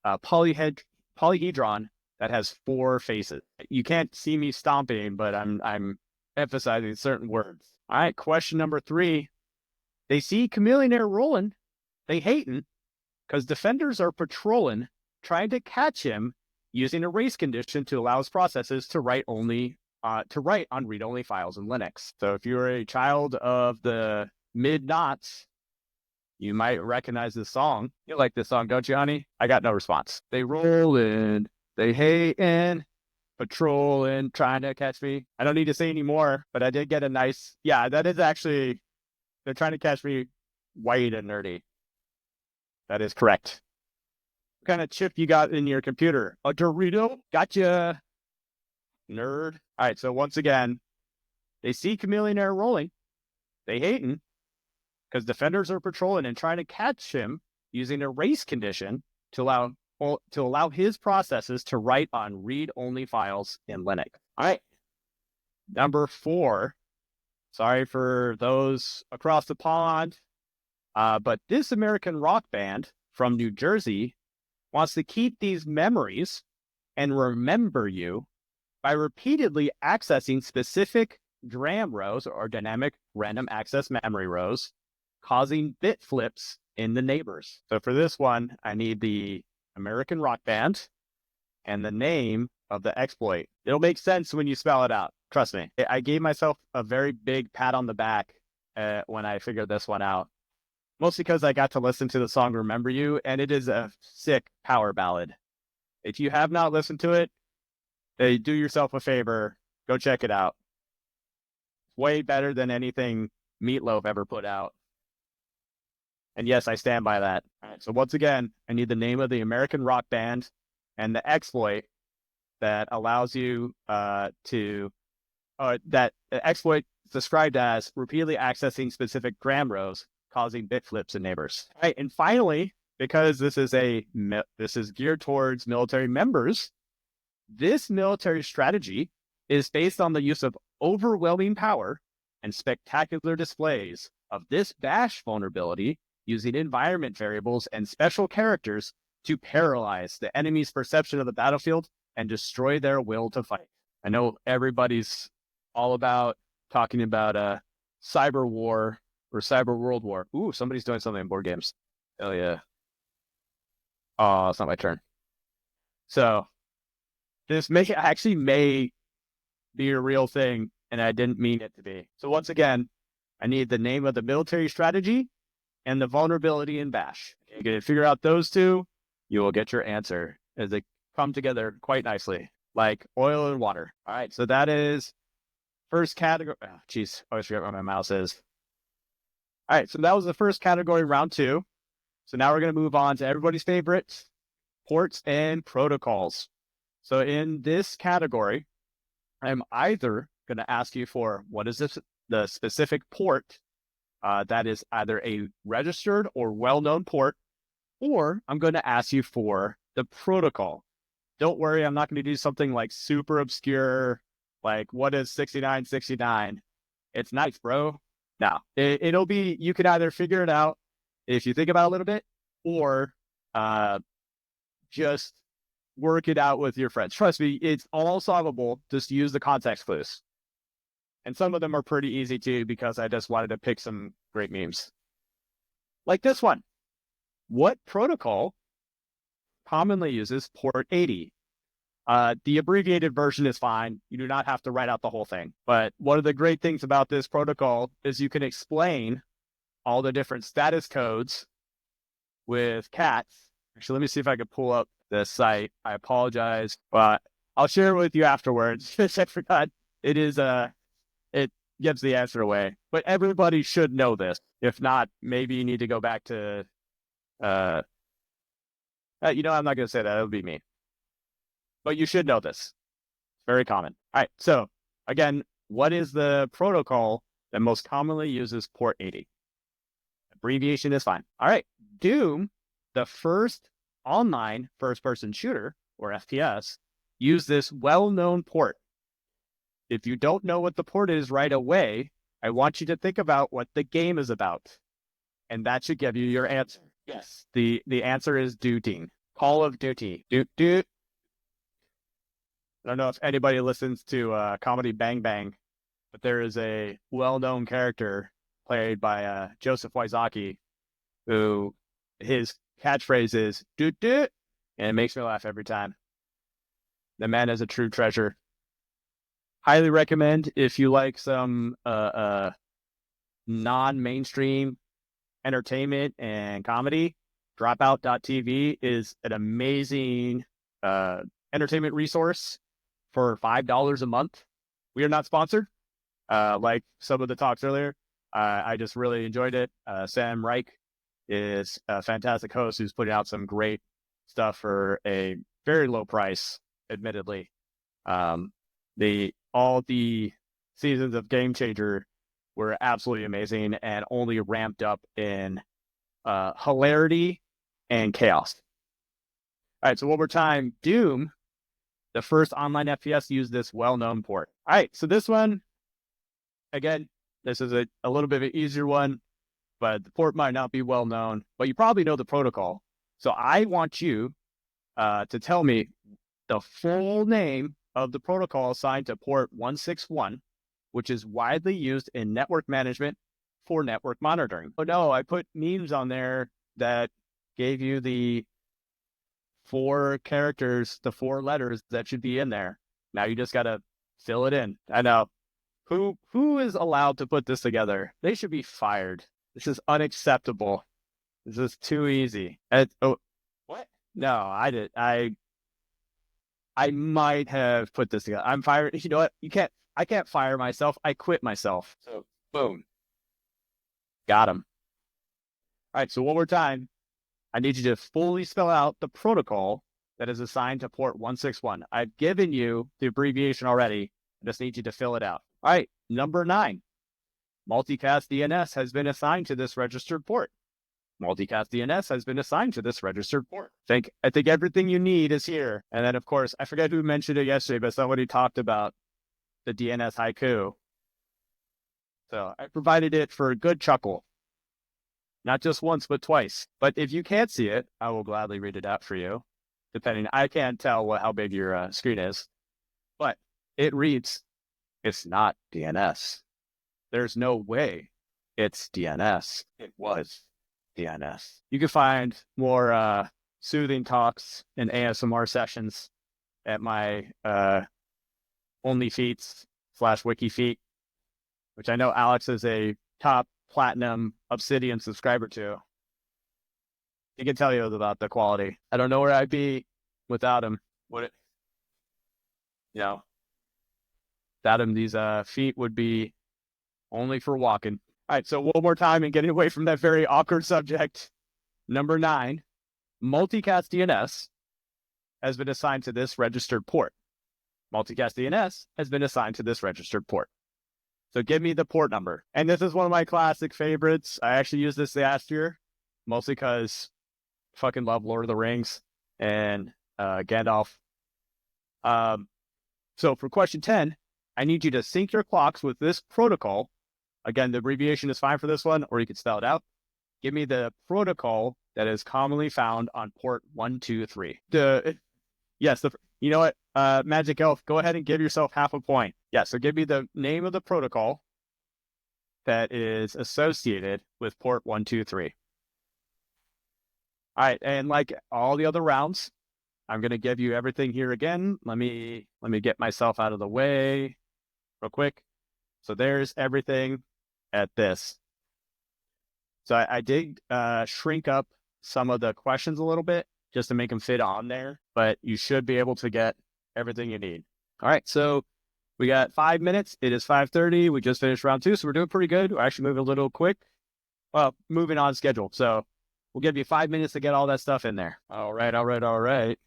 polyhedron that has 4 faces. You can't see me stomping, but I'm emphasizing certain words. All right, question number 3. They see Chameleonaire rolling, they hating, because defenders are patrolling, trying to catch him using a race condition to allow his processes to write on read-only files in Linux. So if you're a child of the mid-noughts, you might recognize this song. You like this song, don't you, honey? I got no response. They rollin', they hatin', patrolling, trying to catch me. I don't need to say any more, but I did get a nice, that is actually, they're trying to catch me white and nerdy. That is correct. What kind of chip you got in your computer? A Dorito? Gotcha, nerd. All right, so once again, they see Chameleonaire rolling, they hating, because defenders are patrolling and trying to catch him using a race condition to allow his processes to write on read-only files in Linux. All right, number 4. Sorry for those across the pond, but this American rock band from New Jersey wants to keep these memories and remember you by repeatedly accessing specific DRAM rows or dynamic random access memory rows, causing bit flips in the neighbors. So for this one, I need the American rock band and the name of the exploit. It'll make sense when you spell it out. Trust me. I gave myself a very big pat on the back when I figured this one out. Mostly because I got to listen to the song Remember You, and it is a sick power ballad. If you have not listened to it, do yourself a favor. Go check it out. It's way better than anything Meatloaf ever put out. And yes, I stand by that. All right, so once again, I need the name of the American rock band and the exploit that allows you that exploit is described as repeatedly accessing specific DRAM rows, causing bit flips in neighbors. All right, and finally, because this is geared towards military members, this military strategy is based on the use of overwhelming power and spectacular displays of this bash vulnerability using environment variables and special characters to paralyze the enemy's perception of the battlefield and destroy their will to fight. I know everybody's all about talking about cyber war or cyber world war. Ooh, somebody's doing something in board games. Hell yeah. Oh, it's not my turn. So this may be a real thing, and I didn't mean it to be. So once again, I need the name of the military strategy and the vulnerability in bash. You can figure out those two, you will get your answer as they come together quite nicely, like oil and water. All right, so that is first category. Oh, geez, I always forget where my mouse is. All right, so that was the first category, round 2. So now we're going to move on to everybody's favorite, ports and protocols. So in this category, I'm either going to ask you for what is the specific port that is either a registered or well-known port, or I'm going to ask you for the protocol. Don't worry, I'm not going to do something like super obscure, like what is 6969? It's nice, bro. No, it'll be, you can either figure it out if you think about it a little bit, or just work it out with your friends. Trust me, it's all solvable. Just use the context clues. And some of them are pretty easy too, because I just wanted to pick some great memes. Like this one. What protocol commonly uses port 80? The abbreviated version is fine. You do not have to write out the whole thing. But one of the great things about this protocol is you can explain all the different status codes with cats. Actually, let me see if I can pull up the site. I apologize, but I'll share it with you afterwards. I forgot. It is it gives the answer away, but everybody should know this. If not, maybe you need to go back to I'm not going to say that. It would be me, but you should know this. Very common. All right. So again, what is the protocol that most commonly uses port 80? Abbreviation is fine. All right. Doom, the first online first-person shooter, or FPS, used this well-known port. If you don't know what the port is right away, I want you to think about what the game is about. And that should give you your answer. Yes. The answer is Duty. Call of Duty. Doot. I don't know if anybody listens to Comedy Bang Bang, but there is a well-known character played by Joseph Wysocki, who his catchphrase is doot, and it makes me laugh every time. The man is a true treasure. Highly recommend if you like some non-mainstream entertainment and comedy. Dropout.tv is an amazing entertainment resource for $5 a month. We are not sponsored, like some of the talks earlier. I just really enjoyed it. Sam Reich is a fantastic host who's putting out some great stuff for a very low price, admittedly. All the seasons of Game Changer were absolutely amazing and only ramped up in hilarity and chaos. All right, so one more time. Doom, the first online FPS, used this well-known port. All right, so this one, again, this is a little bit of an easier one, but the port might not be well-known, but you probably know the protocol. So I want you to tell me the full name of the protocol assigned to port 161, which is widely used in network management for network monitoring. Oh no, I put memes on there that gave you the 4 characters, the 4 letters that should be in there. Now you just got to fill it in. I know. Who is allowed to put this together? They should be fired. This is unacceptable. This is too easy. What? No, I did. I might have put this together. I'm fired. You know what? I can't fire myself. I quit myself. So boom. Got him. All right. So one more time, I need you to fully spell out the protocol that is assigned to port 161. I've given you the abbreviation already. I just need you to fill it out. All right. Number 9. Multicast DNS has been assigned to this registered port. Multicast DNS has been assigned to this registered port. I think everything you need is here. And then, of course, I forget who mentioned it yesterday, but somebody talked about the DNS haiku. So I provided it for a good chuckle. Not just once, but twice. But if you can't see it, I will gladly read it out for you. I can't tell how big your screen is. But it reads, it's not DNS. There's no way it's DNS. It was DNS. You can find more soothing talks and ASMR sessions at my OnlyFeats/WikiFeet, which I know Alex is a top platinum Obsidian subscriber to. He can tell you about the quality. I don't know where I'd be without him. Without him, these feet would be only for walking. All right, so one more time and getting away from that very awkward subject. Number 9, Multicast DNS has been assigned to this registered port. Multicast DNS has been assigned to this registered port. So give me the port number. And this is one of my classic favorites. I actually used this last year, mostly because I fucking love Lord of the Rings and Gandalf. So for question 10, I need you to sync your clocks with this protocol. Again, the abbreviation is fine for this one, or you can spell it out. Give me the protocol that is commonly found on port 123. You know what? Magic Elf, go ahead and give yourself half a point. Yeah, so give me the name of the protocol that is associated with port 123. All right, and like all the other rounds, I'm going to give you everything here again. Let me get myself out of the way real quick. So there's everything at this. So I did shrink up some of the questions a little bit just to make them fit on there, but you should be able to get everything you need. All right, so we got 5 minutes. It is 5:30. We just finished round 2, so we're doing pretty good. We're actually moving a little quick. Well, moving on schedule. So we'll give you 5 minutes to get all that stuff in there. All right.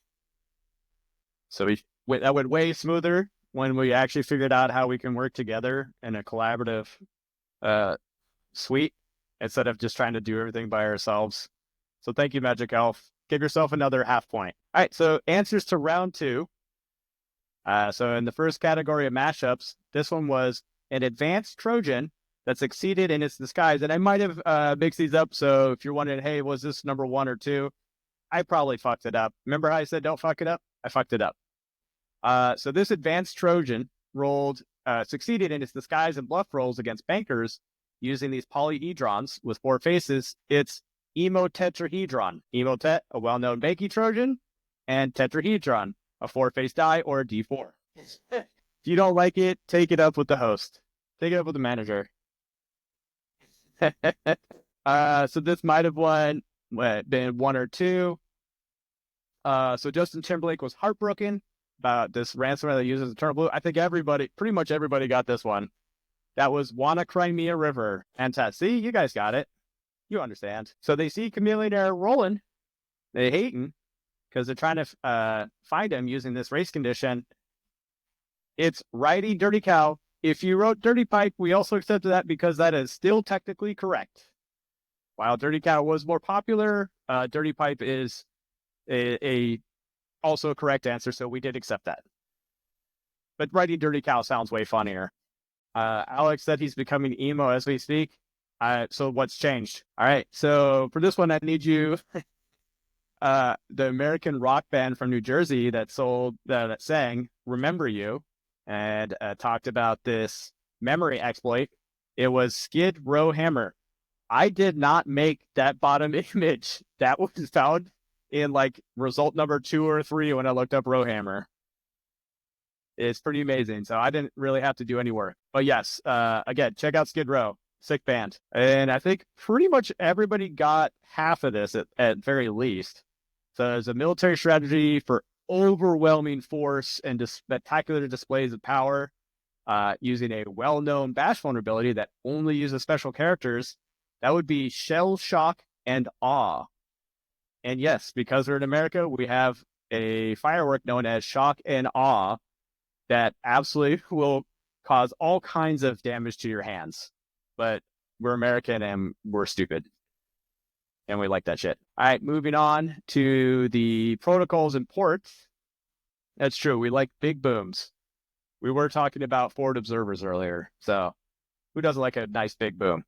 So that went way smoother when we actually figured out how we can work together in a collaborative suite instead of just trying to do everything by ourselves. So thank you, Magic Elf. Give yourself another half point. All right, so answers to round 2. So in the first category of mashups, this one was an advanced Trojan that succeeded in its disguise. And I might have mixed these up. So if you're wondering, hey, was this number 1 or 2? I probably fucked it up. Remember how I said don't fuck it up? I fucked it up. So this advanced Trojan succeeded in its disguise and bluff rolls against bankers using these polyhedrons with 4 faces. It's emotetrahedron. Emotet, a well-known banking Trojan, and tetrahedron, a 4-face die or a D4. If you don't like it, take it up with the host. Take it up with the manager. So this might have been 1 or 2. So Justin Timberlake was heartbroken about this ransomware that uses Eternal Blue. I think pretty much everybody got this one. That was Wanna Crimea River. And see, you guys got it. You understand. So they see Chameleon Air rolling. They hate him because they're trying to find him using this race condition. It's righty Dirty Cow. If you wrote Dirty Pipe, we also accepted that because that is still technically correct. While Dirty Cow was more popular, Dirty Pipe is a also a correct answer, so we did accept that. But righty Dirty Cow sounds way funnier. Alex said he's becoming emo as we speak. So what's changed? All right, so for this one, I need you... the American rock band from New Jersey that sang Remember You and talked about this memory exploit. It was Skid Row Hammer. I did not make that bottom image. That was found in like result number 2 or 3 when I looked up Rowhammer. It's pretty amazing. So I didn't really have to do any work. But yes, again, check out Skid Row. Sick band. And I think pretty much everybody got half of this at very least. So it's a military strategy for overwhelming force and spectacular displays of power using a well-known bash vulnerability that only uses special characters. That would be Shell Shock and Awe. And yes, because we're in America, we have a firework known as Shock and Awe that absolutely will cause all kinds of damage to your hands. But we're American and we're stupid. And we like that shit. All right, moving on to the protocols and ports. That's true. We like big booms. We were talking about forward observers earlier. So who doesn't like a nice big boom?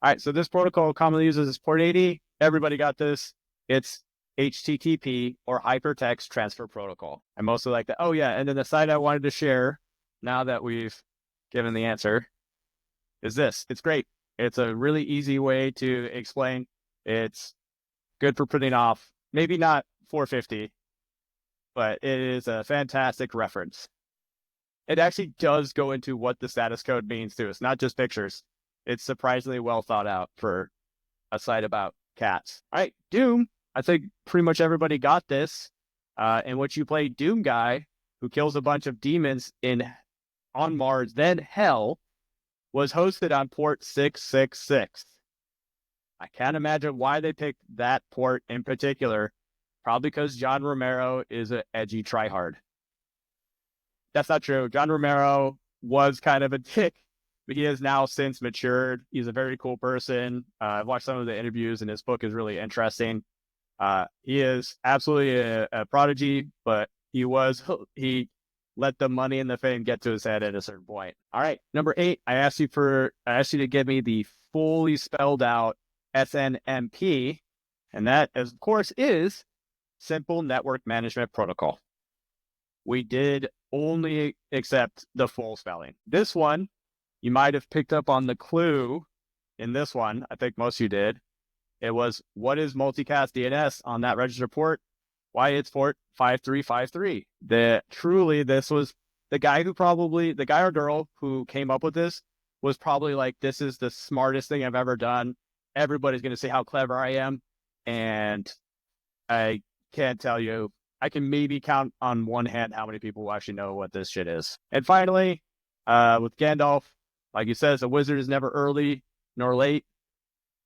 All right, so this protocol commonly uses is port 80. Everybody got this. It's HTTP or Hypertext Transfer Protocol. I mostly like that. Oh, yeah, and then the site I wanted to share, now that we've given the answer, is this. It's great. It's a really easy way to explain. It's good for printing off, maybe not 450, but it is a fantastic reference. It actually does go into what the status code means too. It's not just pictures. It's surprisingly well thought out for a site about cats. All right, Doom. I think pretty much everybody got this. In which you play Doom Guy, who kills a bunch of demons on Mars, then Hell, was hosted on port 666. I can't imagine why they picked that port in particular. Probably because John Romero is an edgy tryhard. That's not true. John Romero was kind of a dick, but he has now since matured. He's a very cool person. I've watched some of the interviews, and his book is really interesting. He is absolutely a prodigy, but he let the money and the fame get to his head at a certain point. All right, number 8. I asked you to give me the fully spelled out SNMP, and that, of course, is Simple Network Management Protocol. We did only accept the full spelling. This one, you might have picked up on the clue in this one. I think most of you did. It was, what is multicast DNS on that register port? Why, it's port 5353. This was the guy or girl who came up with this was probably like, this is the smartest thing I've ever done. Everybody's going to say how clever I am. And I can't tell you, I can maybe count on one hand how many people actually know what this shit is. And finally, with Gandalf, like he says, a wizard is never early nor late.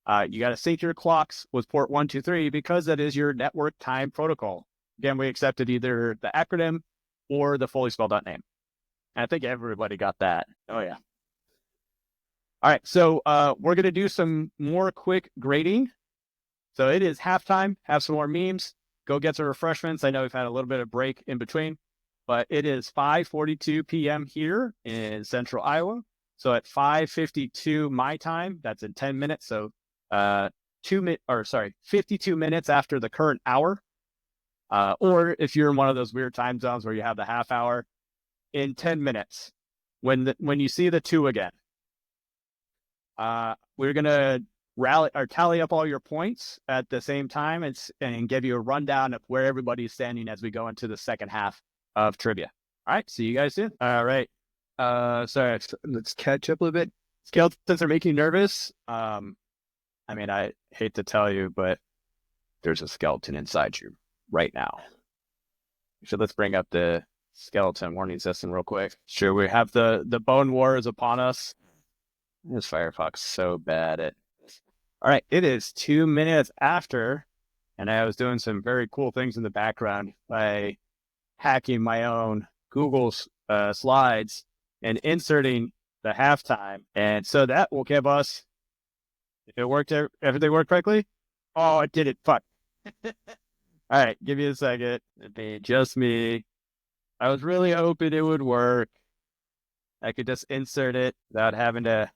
You got to sync your clocks with port 123 because that is your network time protocol. Again, we accepted either the acronym or the fully spelled out name. And I think everybody got that. Oh, yeah. All right. So we're going to do some more quick grading. So it is halftime. Have some more memes. Go get some refreshments. I know we've had a little bit of break in between, but it is 5:42 p.m. here in Central Iowa. So at 5:52 my time, that's in 10 minutes. So 52 minutes after the current hour. Or if you're in one of those weird time zones where you have the half hour, in 10 minutes, when you see the 2 again, we're gonna tally up all your points at the same time and give you a rundown of where everybody's standing as we go into the second half of trivia. All right, see you guys soon. All right. Sorry, let's catch up a little bit. Skeletons are making you nervous. I mean, I hate to tell you, but there's a skeleton inside you right now. So let's bring up the skeleton warning system real quick. Sure, we have the bone war is upon us. This Firefox so bad at. All right, it is 2 minutes after, and I was doing some very cool things in the background by hacking my own Google slides and inserting the halftime. And so that will give us, if it worked, everything worked correctly. Oh, it did it. Fuck. All right, give me a second. It'd be just me. I was really hoping it would work. I could just insert it without having to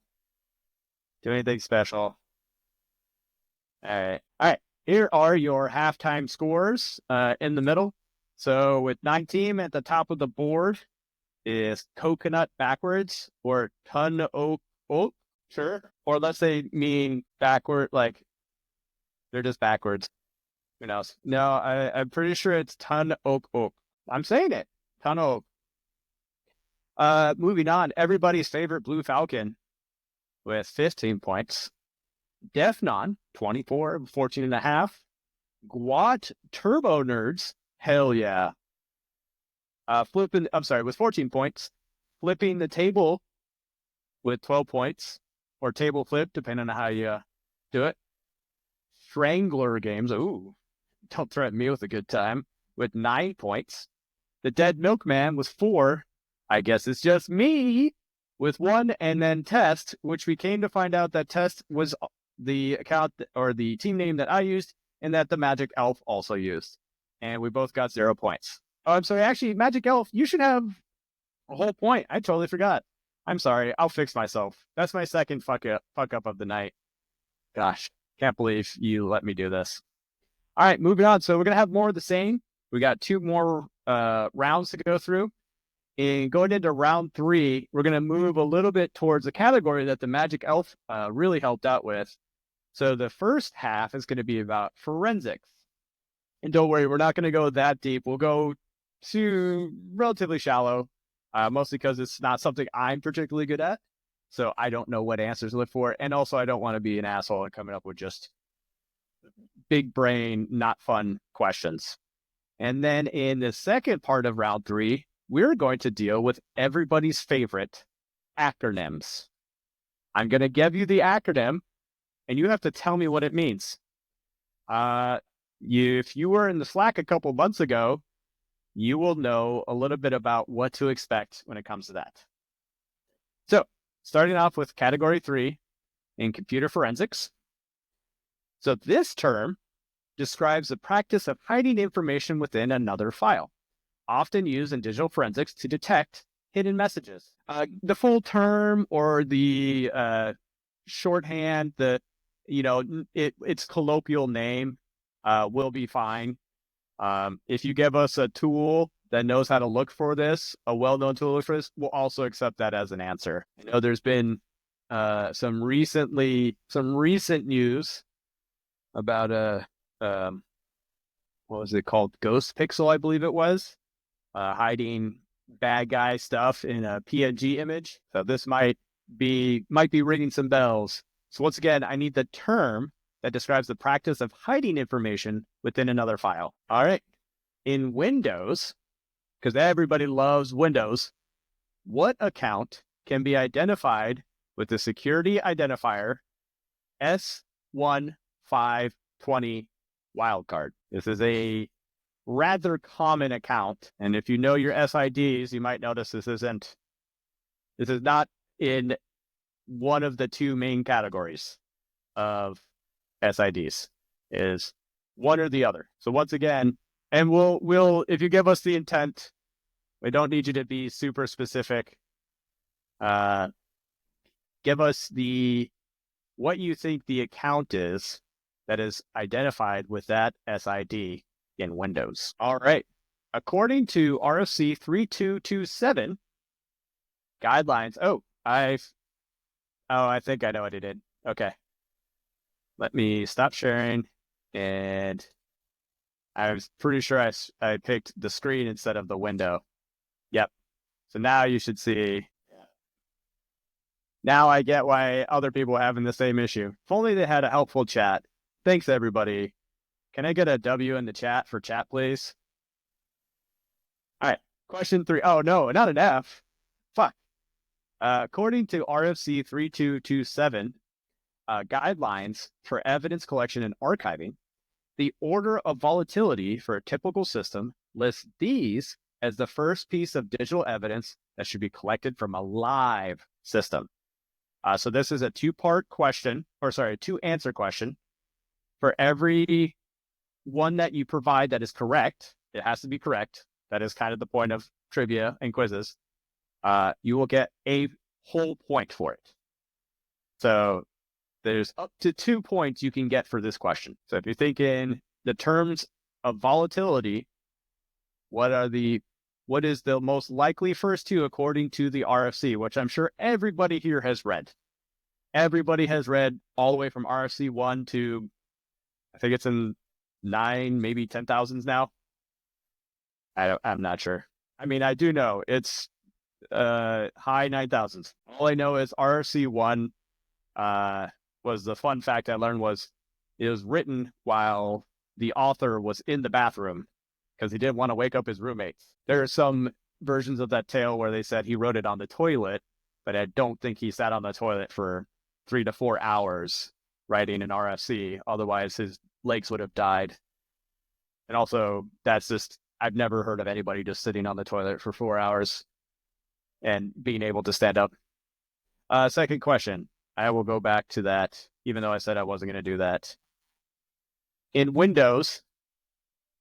do anything special. All right. Here are your halftime scores in the middle. So with 9 team at the top of the board is coconut backwards or ton oak, sure. Or let's say mean backward, like they're just backwards. Who knows? No, I'm pretty sure it's ton oak. I'm saying it. Ton oak. Moving on, everybody's favorite Blue Falcon with 15 points. Defnon, 24, 14.5. Gwat Turbo Nerds, hell yeah. With 14 points. Flipping the table with 12 points, or table flip, depending on how you do it. Strangler Games, ooh, don't threaten me with a good time, with 9 points. The Dead Milkman was 4. I guess it's just me with 1, and then Test, which we came to find out that Test was the account or the team name that I used and that the Magic Elf also used. And we both got 0 points. Oh, I'm sorry. Actually, Magic Elf, you should have a whole point. I totally forgot. I'm sorry. I'll fix myself. That's my second fuck up of the night. Gosh, can't believe you let me do this. All right, moving on. So we're going to have more of the same. We got 2 more rounds to go through. And going into round 3, we're going to move a little bit towards a category that the Magic Elf really helped out with. So the first half is going to be about forensics. And don't worry, we're not going to go that deep. We'll go to relatively shallow, mostly because it's not something I'm particularly good at. So I don't know what answers to look for. And also, I don't want to be an asshole and coming up with just big brain, not fun questions. And then in the second part of round 3, we're going to deal with everybody's favorite acronyms. I'm going to give you the acronym, and you have to tell me what it means. If you were in the Slack a couple months ago, you will know a little bit about what to expect when it comes to that. So, starting off with category 3 in computer forensics. So this term describes the practice of hiding information within another file, often used in digital forensics to detect hidden messages. The full term or the shorthand, its colloquial name will be fine. If you give us a tool that knows how to look for this, a well-known tool to look for this, we'll also accept that as an answer. I know there's been some recent news about what was it called? Ghost Pixel, I believe it was, hiding bad guy stuff in a PNG image. So this might be ringing some bells. So once again, I need the term that describes the practice of hiding information within another file. All right. In Windows, because everybody loves Windows, what account can be identified with the security identifier S1520 wildcard? This is a rather common account, and if you know your SIDs, you might notice this is not in one of the two main categories of SIDs. Is one or the other. So once again, and we'll if you give us the intent, we don't need you to be super specific. Give us what you think the account is that is identified with that SID in Windows. All right. According to RFC 3227 guidelines. I think I know what it did. Okay. Let me stop sharing. And I was pretty sure I picked the screen instead of the window. Yep. So now you should see. Now I get why other people are having the same issue. If only they had a helpful chat. Thanks, everybody. Can I get a W in the chat for chat, please? All right. Question 3. Oh, no, not an F. Fuck. According to RFC 3227 guidelines for evidence collection and archiving, the order of volatility for a typical system lists these as the first piece of digital evidence that should be collected from a live system. So this is a two-answer question. For every one that you provide that is correct, it has to be correct. That is kind of the point of trivia and quizzes. You will get a whole point for it. So there's up to 2 points you can get for this question. So if you're thinking the terms of volatility, what is the most likely first two according to the RFC, which I'm sure everybody here has read. Everybody has read all the way from RFC 1 to, I think it's in 9, maybe 10,000s now. I'm not sure. I mean, I do know it's high 9,000s. All I know is RFC 1 was the fun fact I learned was it was written while the author was in the bathroom because he didn't want to wake up his roommates. There are some versions of that tale where they said he wrote it on the toilet, but I don't think he sat on the toilet for 3 to 4 hours writing an RFC. Otherwise, his legs would have died. And also, I've never heard of anybody just sitting on the toilet for 4 hours and being able to stand up. Second question. I will go back to that, even though I said I wasn't going to do that. In Windows,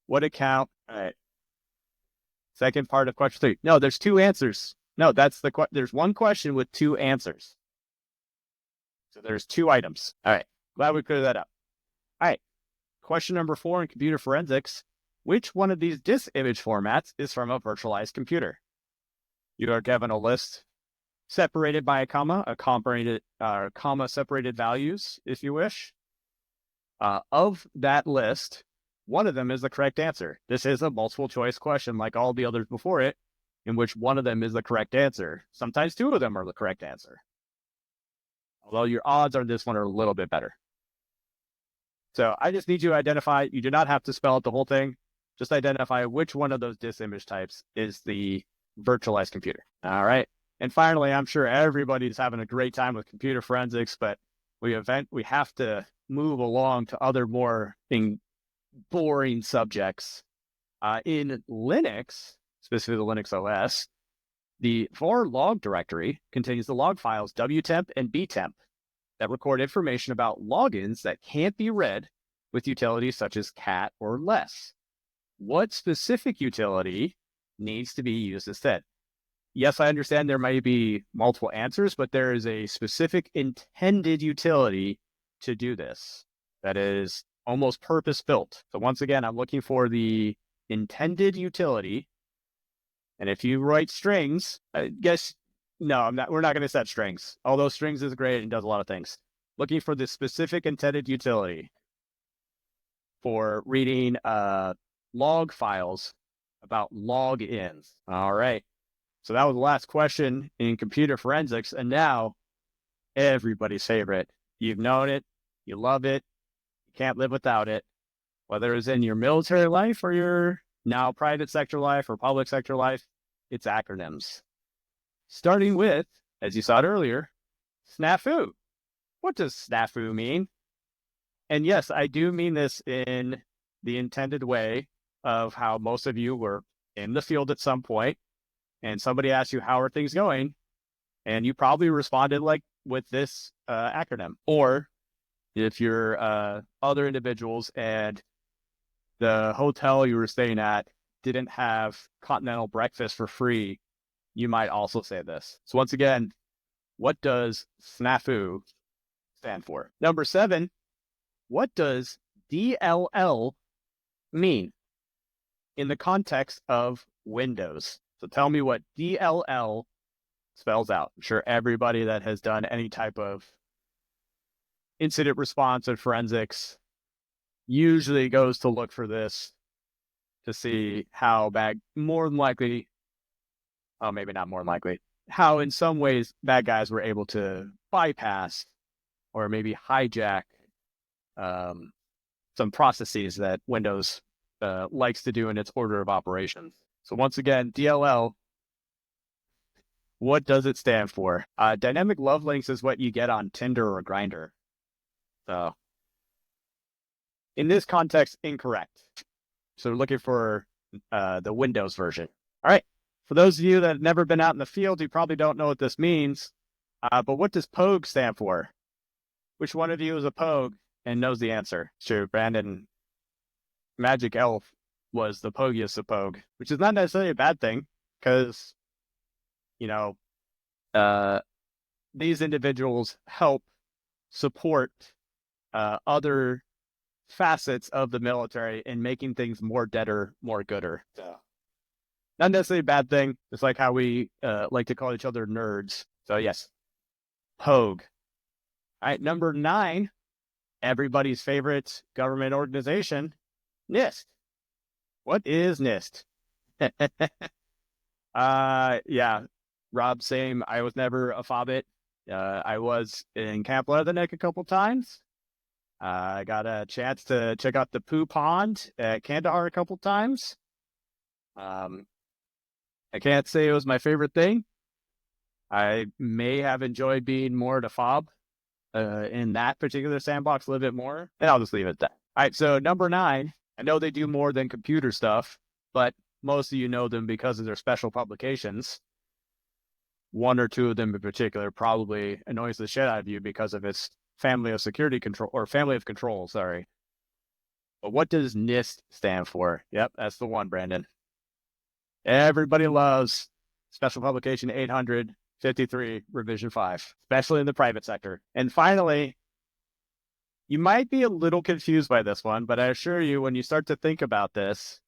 what account? All right. Second part of question 3. No, there's 2 answers. No, there's one question with 2 answers. So there's 2 items. All right. Glad we cleared that up. All right. Question number 4 in computer forensics. Which one of these disk image formats is from a virtualized computer? You are given a list separated by a comma separated values, if you wish. Of that list, one of them is the correct answer. This is a multiple choice question like all the others before it, in which one of them is the correct answer. Sometimes 2 of them are the correct answer. Although your odds on this one are a little bit better. So I just need you to identify, you do not have to spell out the whole thing, just identify which one of those disk image types is the virtualized computer. All right. And finally, I'm sure everybody's having a great time with computer forensics, but we have to move along to other more boring subjects. In Linux, specifically the Linux OS, the var log directory contains the log files wtemp and btemp that record information about logins that can't be read with utilities such as cat or less. What specific utility needs to be used instead? Yes, I understand there might be multiple answers, but there is a specific intended utility to do this that is almost purpose-built. So once again, I'm looking for the intended utility. And if you write strings, I guess, no, we're not going to set strings. Although strings is great and does a lot of things. Looking for the specific intended utility for reading log files about logins. All right. So that was the last question in computer forensics. And now everybody's favorite. You've known it. You love it. You can't live without it. Whether it's in your military life or your Now, private sector life or public sector life, it's acronyms. Starting with, as you saw it earlier, snafu. What does snafu mean? And yes, I do mean this in the intended way of how most of you were in the field at some point, and somebody asked you, how are things going? And you probably responded like with this acronym. Or if you're other individuals and the hotel you were staying at didn't have continental breakfast for free, you might also say this. So once again, what does snafu stand for? Number 7, what does DLL mean in the context of Windows? So tell me what DLL spells out. I'm sure everybody that has done any type of incident response or forensics usually goes to look for this to see how bad, more than likely, oh, maybe not more than likely, how in some ways bad guys were able to bypass or maybe hijack some processes that Windows likes to do in its order of operations. So once again, DLL, what does it stand for? Dynamic love links is what you get on Tinder or Grindr. So in this context, incorrect. So we're looking for the Windows version. All right. For those of you that have never been out in the field, you probably don't know what this means. But what does POG stand for? Which one of you is a POG and knows the answer? Sure, Brandon, Magic Elf was the pogiest of POG, which is not necessarily a bad thing because, you know, these individuals help support other facets of the military in making things more deader, more gooder. So, not necessarily a bad thing. It's like how we like to call each other nerds. So yes, POG. All right, number 9, everybody's favorite government organization, NIST. What is NIST? Yeah, Rob, same. I was never a FOBIT. I was in Camp Leatherneck a couple times. I got a chance to check out the Poo Pond at Kandahar a couple times. I can't say it was my favorite thing. I may have enjoyed being more at a FOB in that particular sandbox a little bit more, and I'll just leave it at that. All right, so number 9, I know they do more than computer stuff, but most of you know them because of their special publications. One or two of them in particular probably annoys the shit out of you because of its family of security control, or family of control, sorry. But what does NIST stand for? Yep, that's the one, Brandon. Everybody loves Special Publication 853, Revision 5, especially in the private sector. And finally, you might be a little confused by this one, but I assure you, when you start to think about this,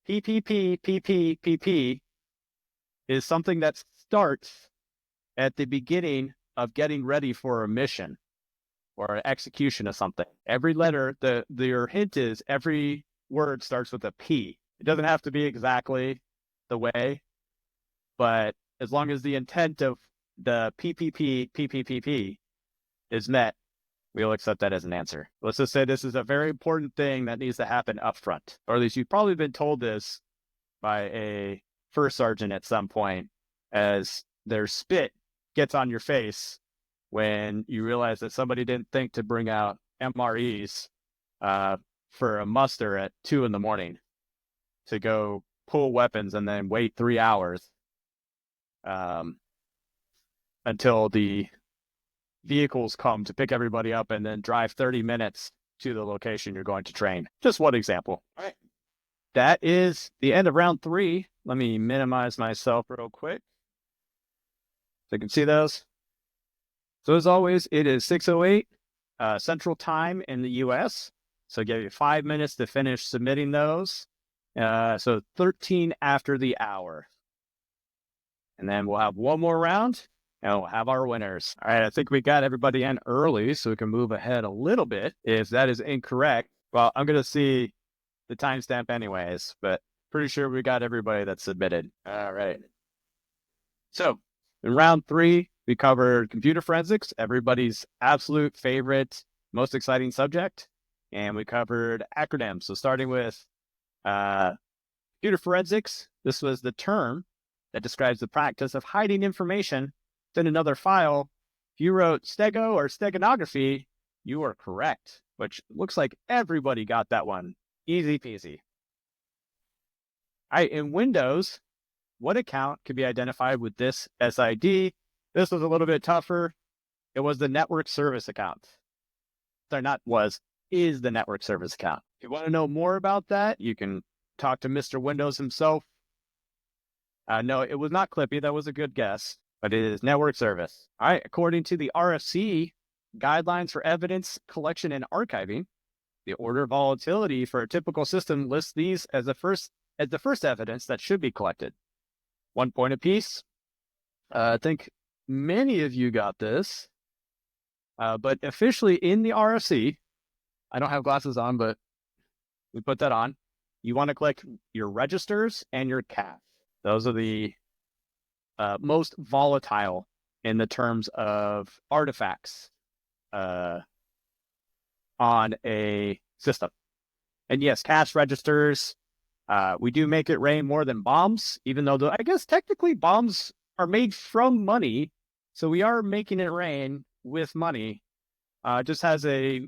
PPP is something that starts at the beginning of getting ready for a mission or an execution of something. Every letter, your hint is every word starts with a P. It doesn't have to be exactly the way, but as long as the intent of the PPP is met, we'll accept that as an answer. Let's just say this is a very important thing that needs to happen up front, or at least you've probably been told this by a first sergeant at some point, as their spit gets on your face when you realize that somebody didn't think to bring out MREs for a muster at 2 a.m. to go pull weapons and then wait 3 hours until the vehicles come to pick everybody up and then drive 30 minutes to the location you're going to train. Just one example. All right. That is the end of round 3. Let me minimize myself real quick so you can see those. So as always, it is 6:08 Central Time in the U.S. So give you 5 minutes to finish submitting those. So 13 after the hour. And then we'll have one more round and we'll have our winners. All right, I think we got everybody in early so we can move ahead a little bit. If that is incorrect, well, I'm going to see the timestamp anyways, but pretty sure we got everybody that submitted. All right. So in round 3, we covered computer forensics, everybody's absolute favorite, most exciting subject. And we covered acronyms. So starting with Computer forensics, this was the term that describes the practice of hiding information in another file. If you wrote stego or steganography, you are correct, which looks like everybody got that one. Easy peasy. All right, in Windows, what account can be identified with this SID? This was a little bit tougher. It was the network service account. Sorry, not was, is the network service account. If you want to know more about that, you can talk to Mr. Windows himself. No, it was not Clippy. That was a good guess, but it is network service. All right, according to the RFC, Guidelines for Evidence Collection and Archiving, the order of volatility for a typical system lists these as the first evidence that should be collected. 1 point apiece. I think many of you got this, but officially in the RFC, I don't have glasses on, but we put that on. You want to collect your registers and your cache. Those are the most volatile in the terms of artifacts on a system. And yes, cache registers, we do make it rain more than bombs, even though I guess technically bombs are made from money. So we are making it rain with money. Just has a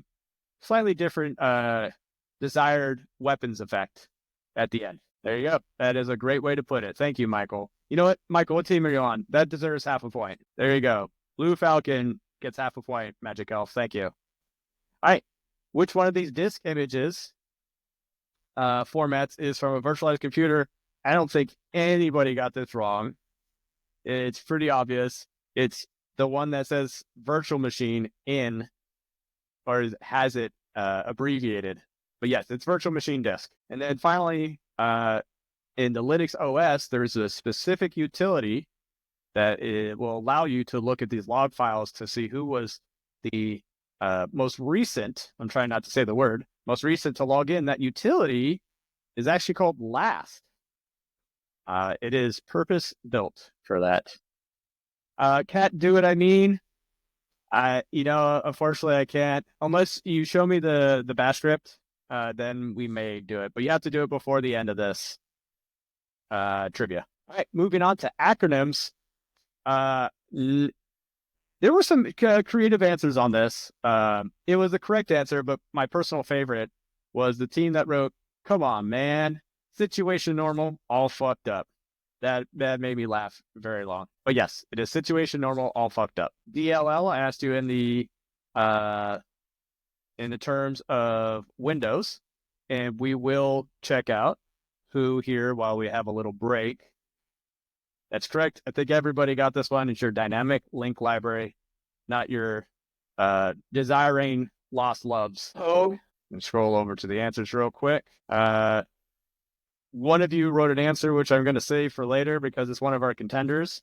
slightly different desired weapons effect at the end. There you go. That is a great way to put it. Thank you, Michael. You know what, Michael, what team are you on? That deserves half a point. There you go. Blue Falcon gets half a point, Magic Elf. Thank you. All right. Which one of these disk images formats is from a virtualized computer? I don't think anybody got this wrong. It's pretty obvious. It's the one that says virtual machine in, or has it abbreviated. But yes, it's virtual machine disk. And then finally, in the Linux OS, there's a specific utility that it will allow you to look at these log files to see who was the most recent, I'm trying not to say the word, most recent to log in. That utility is actually called last. It is purpose built for that. Can't do what I mean. Unfortunately I can't, unless you show me the bash script, then we may do it, but you have to do it before the end of this trivia. All right, moving on to acronyms. There were some creative answers on this. It was the correct answer, but my personal favorite was the team that wrote, "Come on, man, situation normal, all fucked up." That made me laugh very long. But yes, it is situation normal, all fucked up. DLL, I asked you in the terms of Windows, and we will check out who here while we have a little break. That's correct. I think everybody got this one. It's your dynamic link library, not your desiring lost loves. Oh, and scroll over to the answers real quick. One of you wrote an answer, which I'm going to save for later because it's one of our contenders.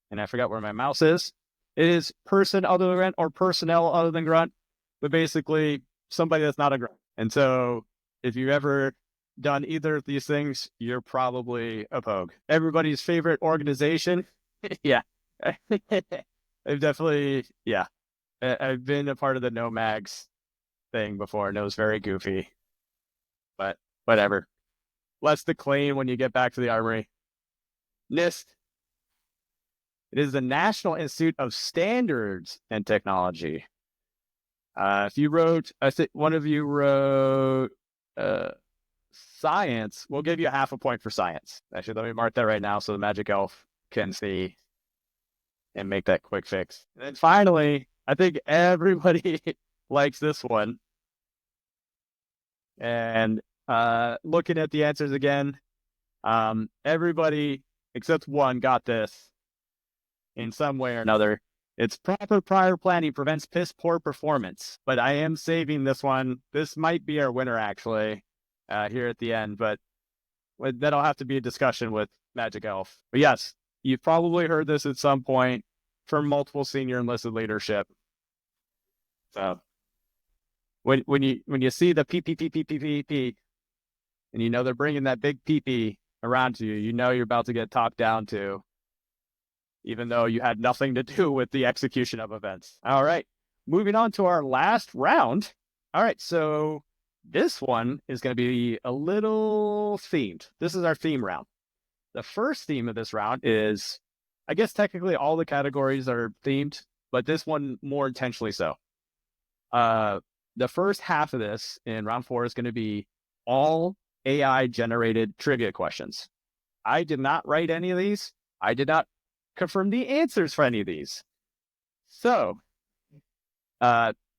And I forgot where my mouse is. It is person other than grunt or personnel other than grunt, but basically somebody that's not a grunt. And so if you've ever done either of these things, you're probably a pogue. Everybody's favorite organization. Yeah. I've definitely, yeah. I've been a part of the No Mags thing before, and it was very goofy. But whatever. Less to clean when you get back to the armory. NIST. It is the National Institute of Standards and Technology. If you wrote, I think one of you wrote science, we'll give you half a point for science. Actually, let me mark that right now so the Magic Elf can see and make that quick fix. And then finally, I think everybody likes this one. And looking at the answers again, everybody except one got this in some way or another. It's proper prior planning prevents piss poor performance. But I am saving this one. This might be our winner, actually, here at the end. But that'll have to be a discussion with Magic Elf. But yes, you've probably heard this at some point from multiple senior enlisted leadership. So when you see the P, and you know they're bringing that big PP around to you, you know you're about to get talked down to, even though you had nothing to do with the execution of events. All right, moving on to our last round. All right, so This one is going to be a little themed. This is our theme round. The first theme of this round is, I guess technically all the categories are themed, but this one more intentionally so. The first half of this in round 4 is going to be all AI generated trivia questions. I did not write any of these. I did not confirm the answers for any of these. So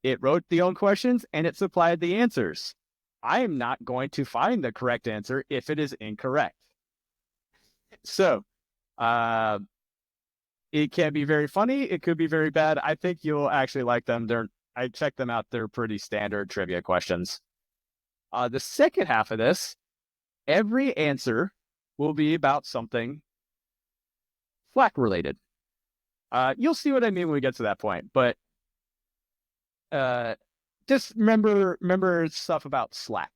it wrote the own questions and it supplied the answers. I am not going to find the correct answer if it is incorrect. So it can be very funny. It could be very bad. I think you'll actually like them. I checked them out. They're pretty standard trivia questions. The second half of this, every answer will be about something Slack related. You'll see what I mean when we get to that point, but just remember stuff about Slack,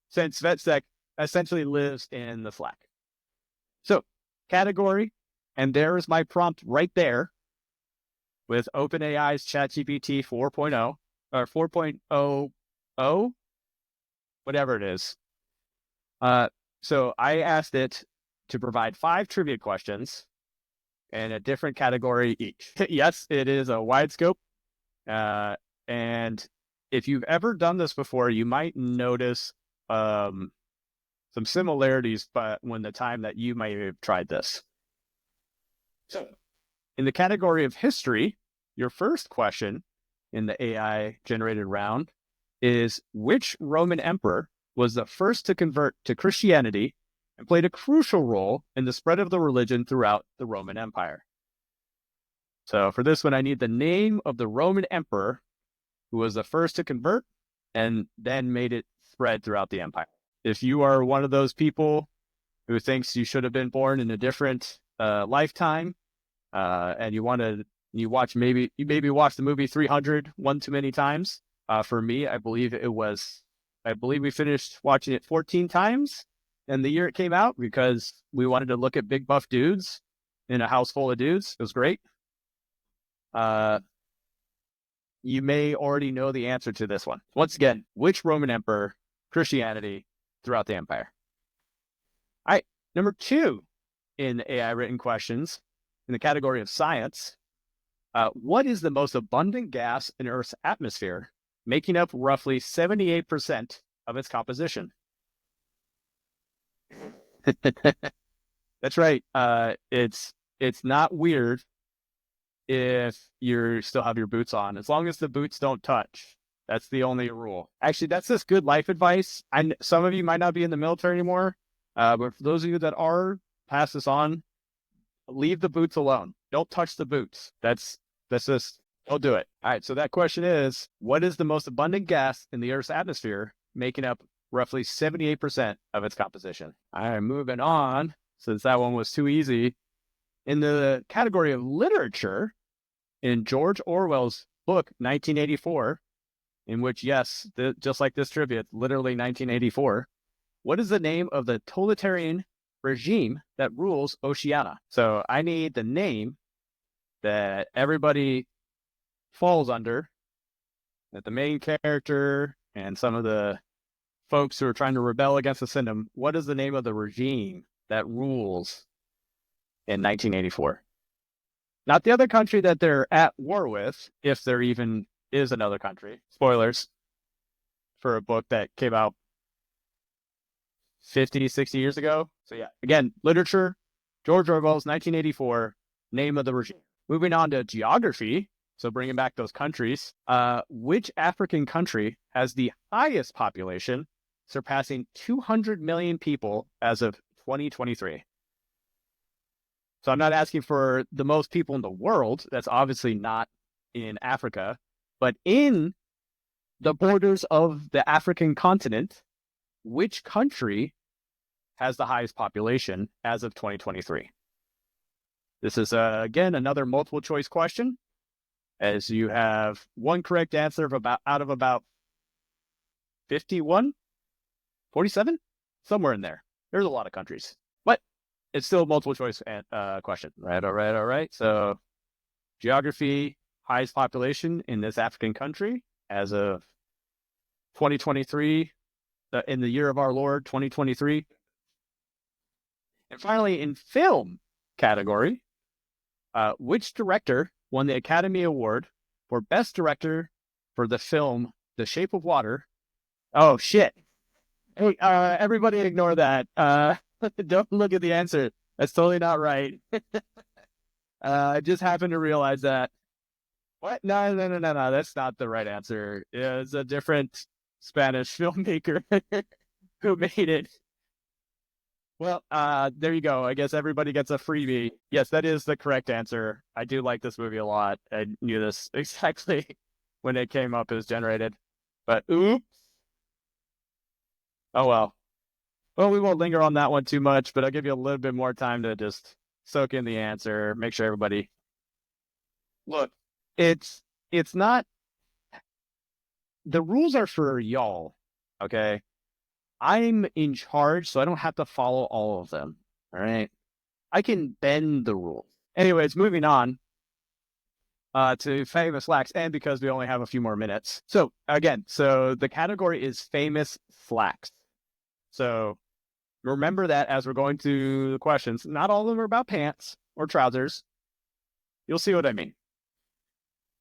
since VetSec essentially lives in the Slack. So category, and there is my prompt right there with OpenAI's ChatGPT 4.0 or 4.00, whatever it is. So I asked it to provide 5 trivia questions in a different category each. Yes, it is a wide scope. And if you've ever done this before, you might notice some similarities, but when the time that you might have tried this. So in the category of history, your first question in the AI generated round is, which Roman emperor was the first to convert to Christianity and played a crucial role in the spread of the religion throughout the Roman Empire? So for this one, I need the name of the Roman emperor who was the first to convert and then made it spread throughout the empire. If you are one of those people who thinks you should have been born in a different lifetime, and you maybe watch the movie 300 one too many times. For me, I believe we finished watching it 14 times in the year it came out because we wanted to look at big buff dudes in a house full of dudes. It was great. You may already know the answer to this one. Once again, which Roman emperor, Christianity throughout the empire? All right, number 2 in AI written questions in the category of science. What is the most abundant gas in Earth's atmosphere, making up roughly 78% of its composition? That's right. It's not weird if you still have your boots on, as long as the boots don't touch. That's the only rule. Actually, that's just good life advice. And some of you might not be in the military anymore, but for those of you that are, pass this on. Leave the boots alone. Don't touch the boots. That's just, don't do it. All right, so that question is, what is the most abundant gas in the Earth's atmosphere, making up roughly 78% of its composition? All right, moving on, since that one was too easy. In the category of literature, in George Orwell's book, 1984, in which, yes, just like this trivia, it's literally 1984, what is the name of the totalitarian regime that rules Oceania? So I need the name that everybody falls under, that the main character and some of the folks who are trying to rebel against the system, what is the name of the regime that rules in 1984? Not the other country that they're at war with, if there even is another country. Spoilers for a book that came out 50, 60 years ago. So yeah, again, literature, George Orwell's 1984, name of the regime. Moving on to geography, so bringing back those countries, which African country has the highest population, surpassing 200 million people as of 2023? So I'm not asking for the most people in the world. That's obviously not in Africa, but in the borders of the African continent, which country has the highest population as of 2023? This is, again, another multiple choice question, as you have one correct answer out of about 51, 47, somewhere in there. There's a lot of countries, but it's still a multiple choice question. Right, all right. So geography, highest population in this African country as of 2023, in the year of our Lord, 2023. And finally, in film category, which director won the Academy Award for Best Director for the film The Shape of Water? Oh, shit. Hey, everybody ignore that. Don't look at the answer. That's totally not right. I just happened to realize that. What? No. That's not the right answer. It's a different Spanish filmmaker who made it. Well, there you go. I guess everybody gets a freebie. Yes, that is the correct answer. I do like this movie a lot. I knew this exactly when it came up as generated. But oops. Oh, well. Well, we won't linger on that one too much, but I'll give you a little bit more time to just soak in the answer, make sure everybody... Look, it's not... The rules are for y'all, okay? I'm in charge, so I don't have to follow all of them, all right? I can bend the rules. Anyways, moving on to famous slacks, and because we only have a few more minutes. So, again, the category is famous slacks. So, remember that as we're going through the questions. Not all of them are about pants or trousers. You'll see what I mean.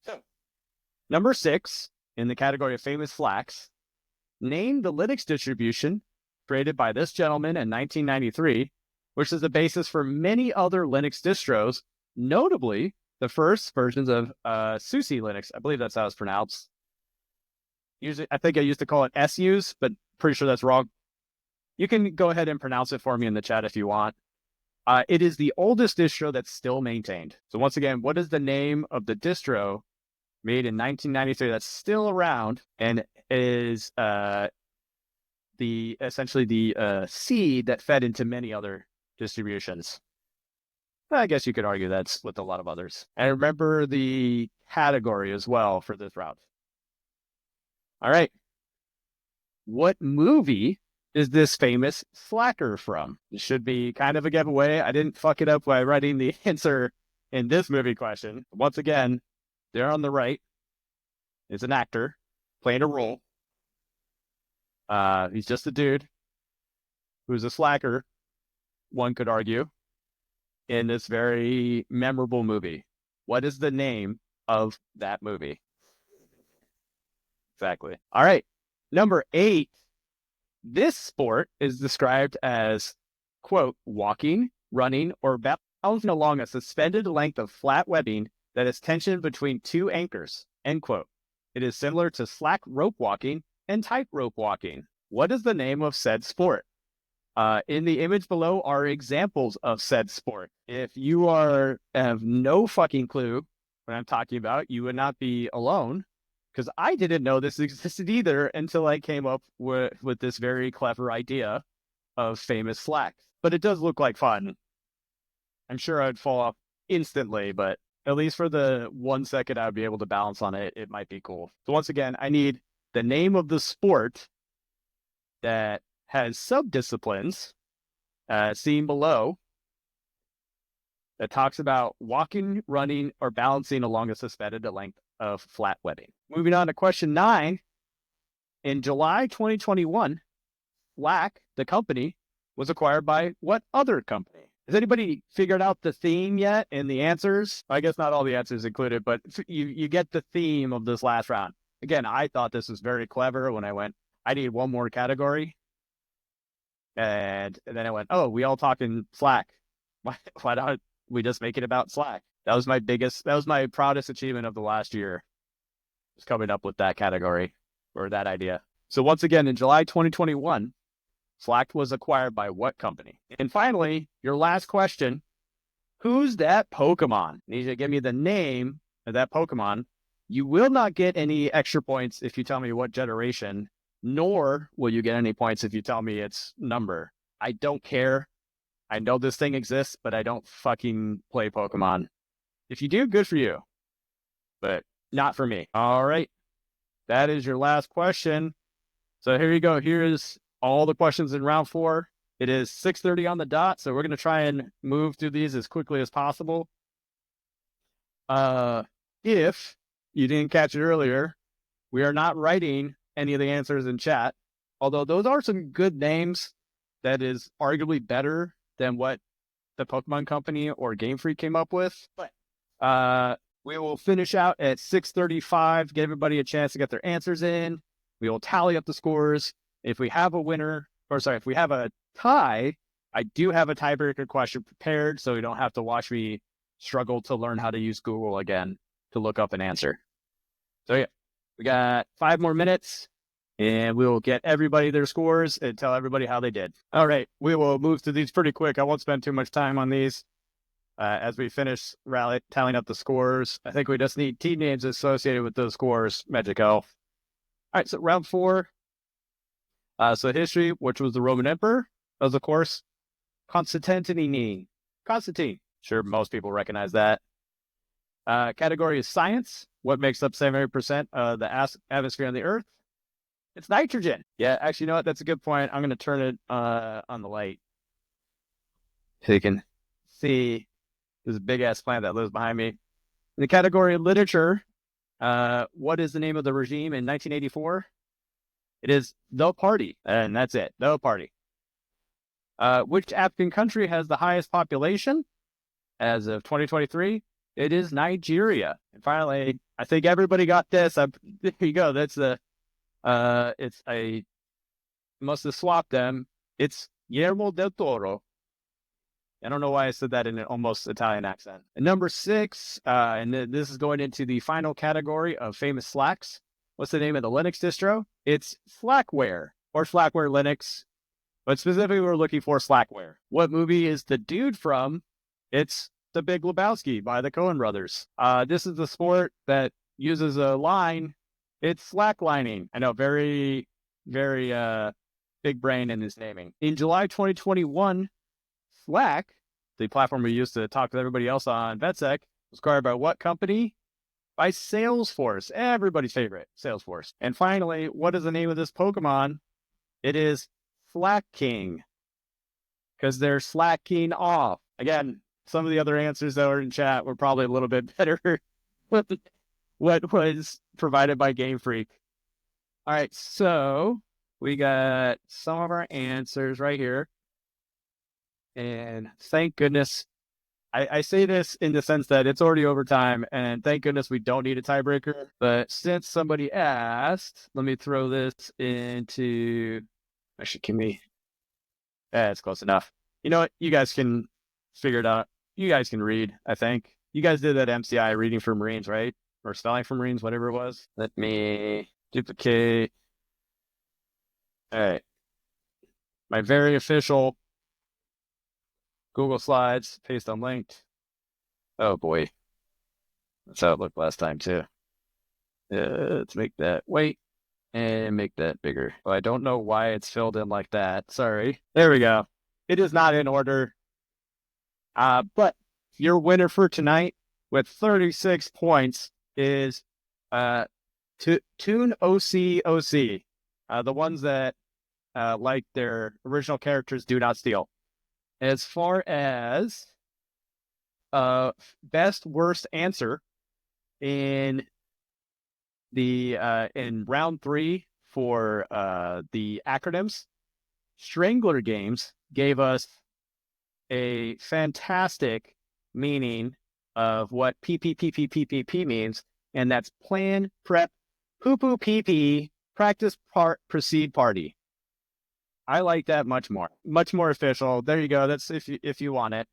So, number 6 in the category of famous slacks, name the Linux distribution created by this gentleman in 1993, which is the basis for many other Linux distros, notably the first versions of SUSE Linux. I believe that's how it's pronounced. Usually, I think I used to call it SUSE, but pretty sure that's wrong. You can go ahead and pronounce it for me in the chat if you want. It is the oldest distro that's still maintained. So once again, what is the name of the distro made in 1993 that's still around and is essentially the seed that fed into many other distributions? I guess you could argue that's with a lot of others. And remember the category as well for this round. All right. What movie is this famous slacker from? This should be kind of a giveaway. I didn't fuck it up by writing the answer in this movie question. Once again, there on the right is an actor playing a role. He's just a dude who's a slacker, one could argue, in this very memorable movie. What is the name of that movie? Exactly. All right. Number 8. This sport is described as, quote, walking, running, or bouncing along a suspended length of flat webbing that is tensioned between two anchors, end quote. It is similar to slack rope walking and tightrope walking. What is the name of said sport? In the image below are examples of said sport. If you have no fucking clue what I'm talking about, you would not be alone, because I didn't know this existed either until I came up with this very clever idea of famous slacks. But it does look like fun. I'm sure I'd fall off instantly, but at least for the 1 second I'd be able to balance on it, it might be cool. So once again, I need the name of the sport that has sub-disciplines seen below that talks about walking, running, or balancing along a suspended length of flat webbing. Moving on to question 9. In July 2021, Slack, the company, was acquired by what other company? Has anybody figured out the theme yet and the answers? I guess not all the answers included, but you get the theme of this last round. Again, I thought this was very clever when I went, I need one more category. And then I went, oh, we all talk in Slack. Why don't we just make it about Slack? That was my proudest achievement of the last year, was coming up with that category or that idea. So once again, in July 2021, Slack was acquired by what company? And finally, your last question, who's that Pokemon? I need you to give me the name of that Pokemon. You will not get any extra points if you tell me what generation, nor will you get any points if you tell me its number. I don't care. I know this thing exists, but I don't fucking play Pokemon. If you do, good for you, but not for me. All right. That is your last question. So here you go. Here's all the questions in round 4. It is 6:30 on the dot, so we're going to try and move through these as quickly as possible. If you didn't catch it earlier, we are not writing any of the answers in chat. Although those are some good names, that is arguably better than what the Pokemon Company or Game Freak came up with. But we will finish out at 6:35, give everybody a chance to get their answers in. We will tally up the scores. If we have a winner, if we have a tie, I do have a tiebreaker question prepared, so you don't have to watch me struggle to learn how to use Google again to look up an answer. So yeah, we got 5 more minutes, and we will get everybody their scores and tell everybody how they did. All right, we will move through these pretty quick. I won't spend too much time on these. As we finish tallying up the scores, I think we just need team names associated with those scores, Magic Elf. All right, so round 4. So history, which was the Roman Emperor, was, of course, Constantine. Constantine. Sure, most people recognize that. Category is science. What makes up 70% of the atmosphere on the Earth? It's nitrogen. Yeah, actually, you know what? That's a good point. I'm going to turn it on the light so you can see. There's a big-ass plant that lives behind me. In the category of literature, what is the name of the regime in 1984? It is The Party, and that's it. The Party. Which African country has the highest population as of 2023? It is Nigeria. And finally, I think everybody got this. There you go. That's I must have swapped them. It's Guillermo del Toro. I don't know why I said that in an almost Italian accent. And number 6, and this is going into the final category of famous Slacks. What's the name of the Linux distro? It's Slackware, or Slackware Linux. But specifically, we're looking for Slackware. What movie is the dude from? It's The Big Lebowski by the Coen brothers. This is the sport that uses a line. It's slacklining. I know, very, very big brain in his naming. In July 2021, Slack, the platform we use to talk to everybody else on VetSec, was acquired by what company? By Salesforce. Everybody's favorite, Salesforce. And finally, what is the name of this Pokemon? It is Slack King, because they're slacking off. Again, some of the other answers that were in chat were probably a little bit better with what was provided by Game Freak. All right, so we got some of our answers right here. And thank goodness, I say this in the sense that it's already overtime, and thank goodness we don't need a tiebreaker. But since somebody asked, let me throw this into, actually, can we, it's close enough. You know what? You guys can figure it out. You guys can read, I think. You guys did that MCI reading for Marines, right? Or spelling for Marines, whatever it was. Let me duplicate. All right. My very official Google Slides, paste unlinked. Oh boy. That's how it looked last time too. Let's make that white and make that bigger. Well, I don't know why it's filled in like that. Sorry. There we go. It is not in order. But your winner for tonight with 36 points is Toon OC. The ones that like their original characters do not steal. As far as best worst answer in the in round 3 for the acronyms, Strangler Games gave us a fantastic meaning of what PPPPPPP means, and that's plan, prep, poo-poo, PP, practice, proceed, party. I like that much more official. There you go. That's if you want it.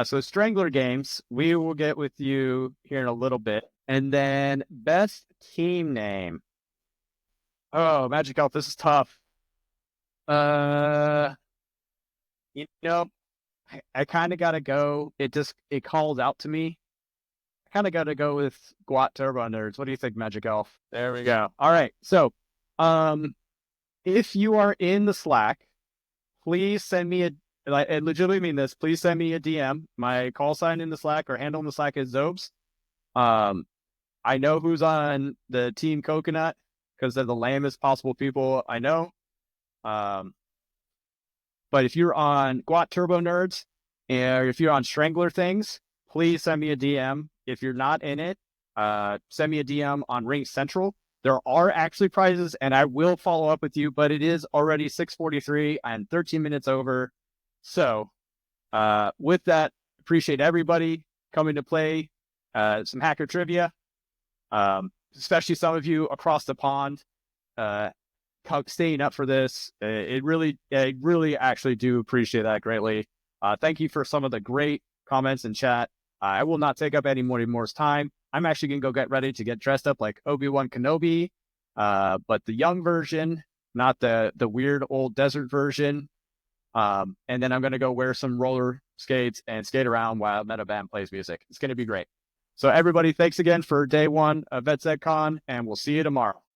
So Strangler Games, we will get with you here in a little bit. And then best team name. Oh, Magic Elf, this is tough. You know, I kind of got to go. It calls out to me. I kind of got to go with Guat Turbo Nerds. What do you think, Magic Elf? There we go. All right. So, if you are in the Slack, please send me I legitimately mean this, please send me a DM. My call sign in the Slack or handle in the Slack is Zobes. I know who's on the Team Coconut because they're the lamest possible people I know. But if you're on Guat Turbo Nerds, or if you're on Strangler Things, please send me a DM. If you're not in it, send me a DM on Ring Central. There are actually prizes, and I will follow up with you, but it is already 6:43 and 13 minutes over. So with that, appreciate everybody coming to play some hacker trivia, especially some of you across the pond staying up for this. I really actually do appreciate that greatly. Thank you for some of the great comments in chat. I will not take up any more time. I'm actually going to go get ready to get dressed up like Obi-Wan Kenobi, but the young version, not the weird old desert version. And then I'm going to go wear some roller skates and skate around while Meta Band plays music. It's going to be great. So everybody, thanks again for day one of VetSecCon, and we'll see you tomorrow.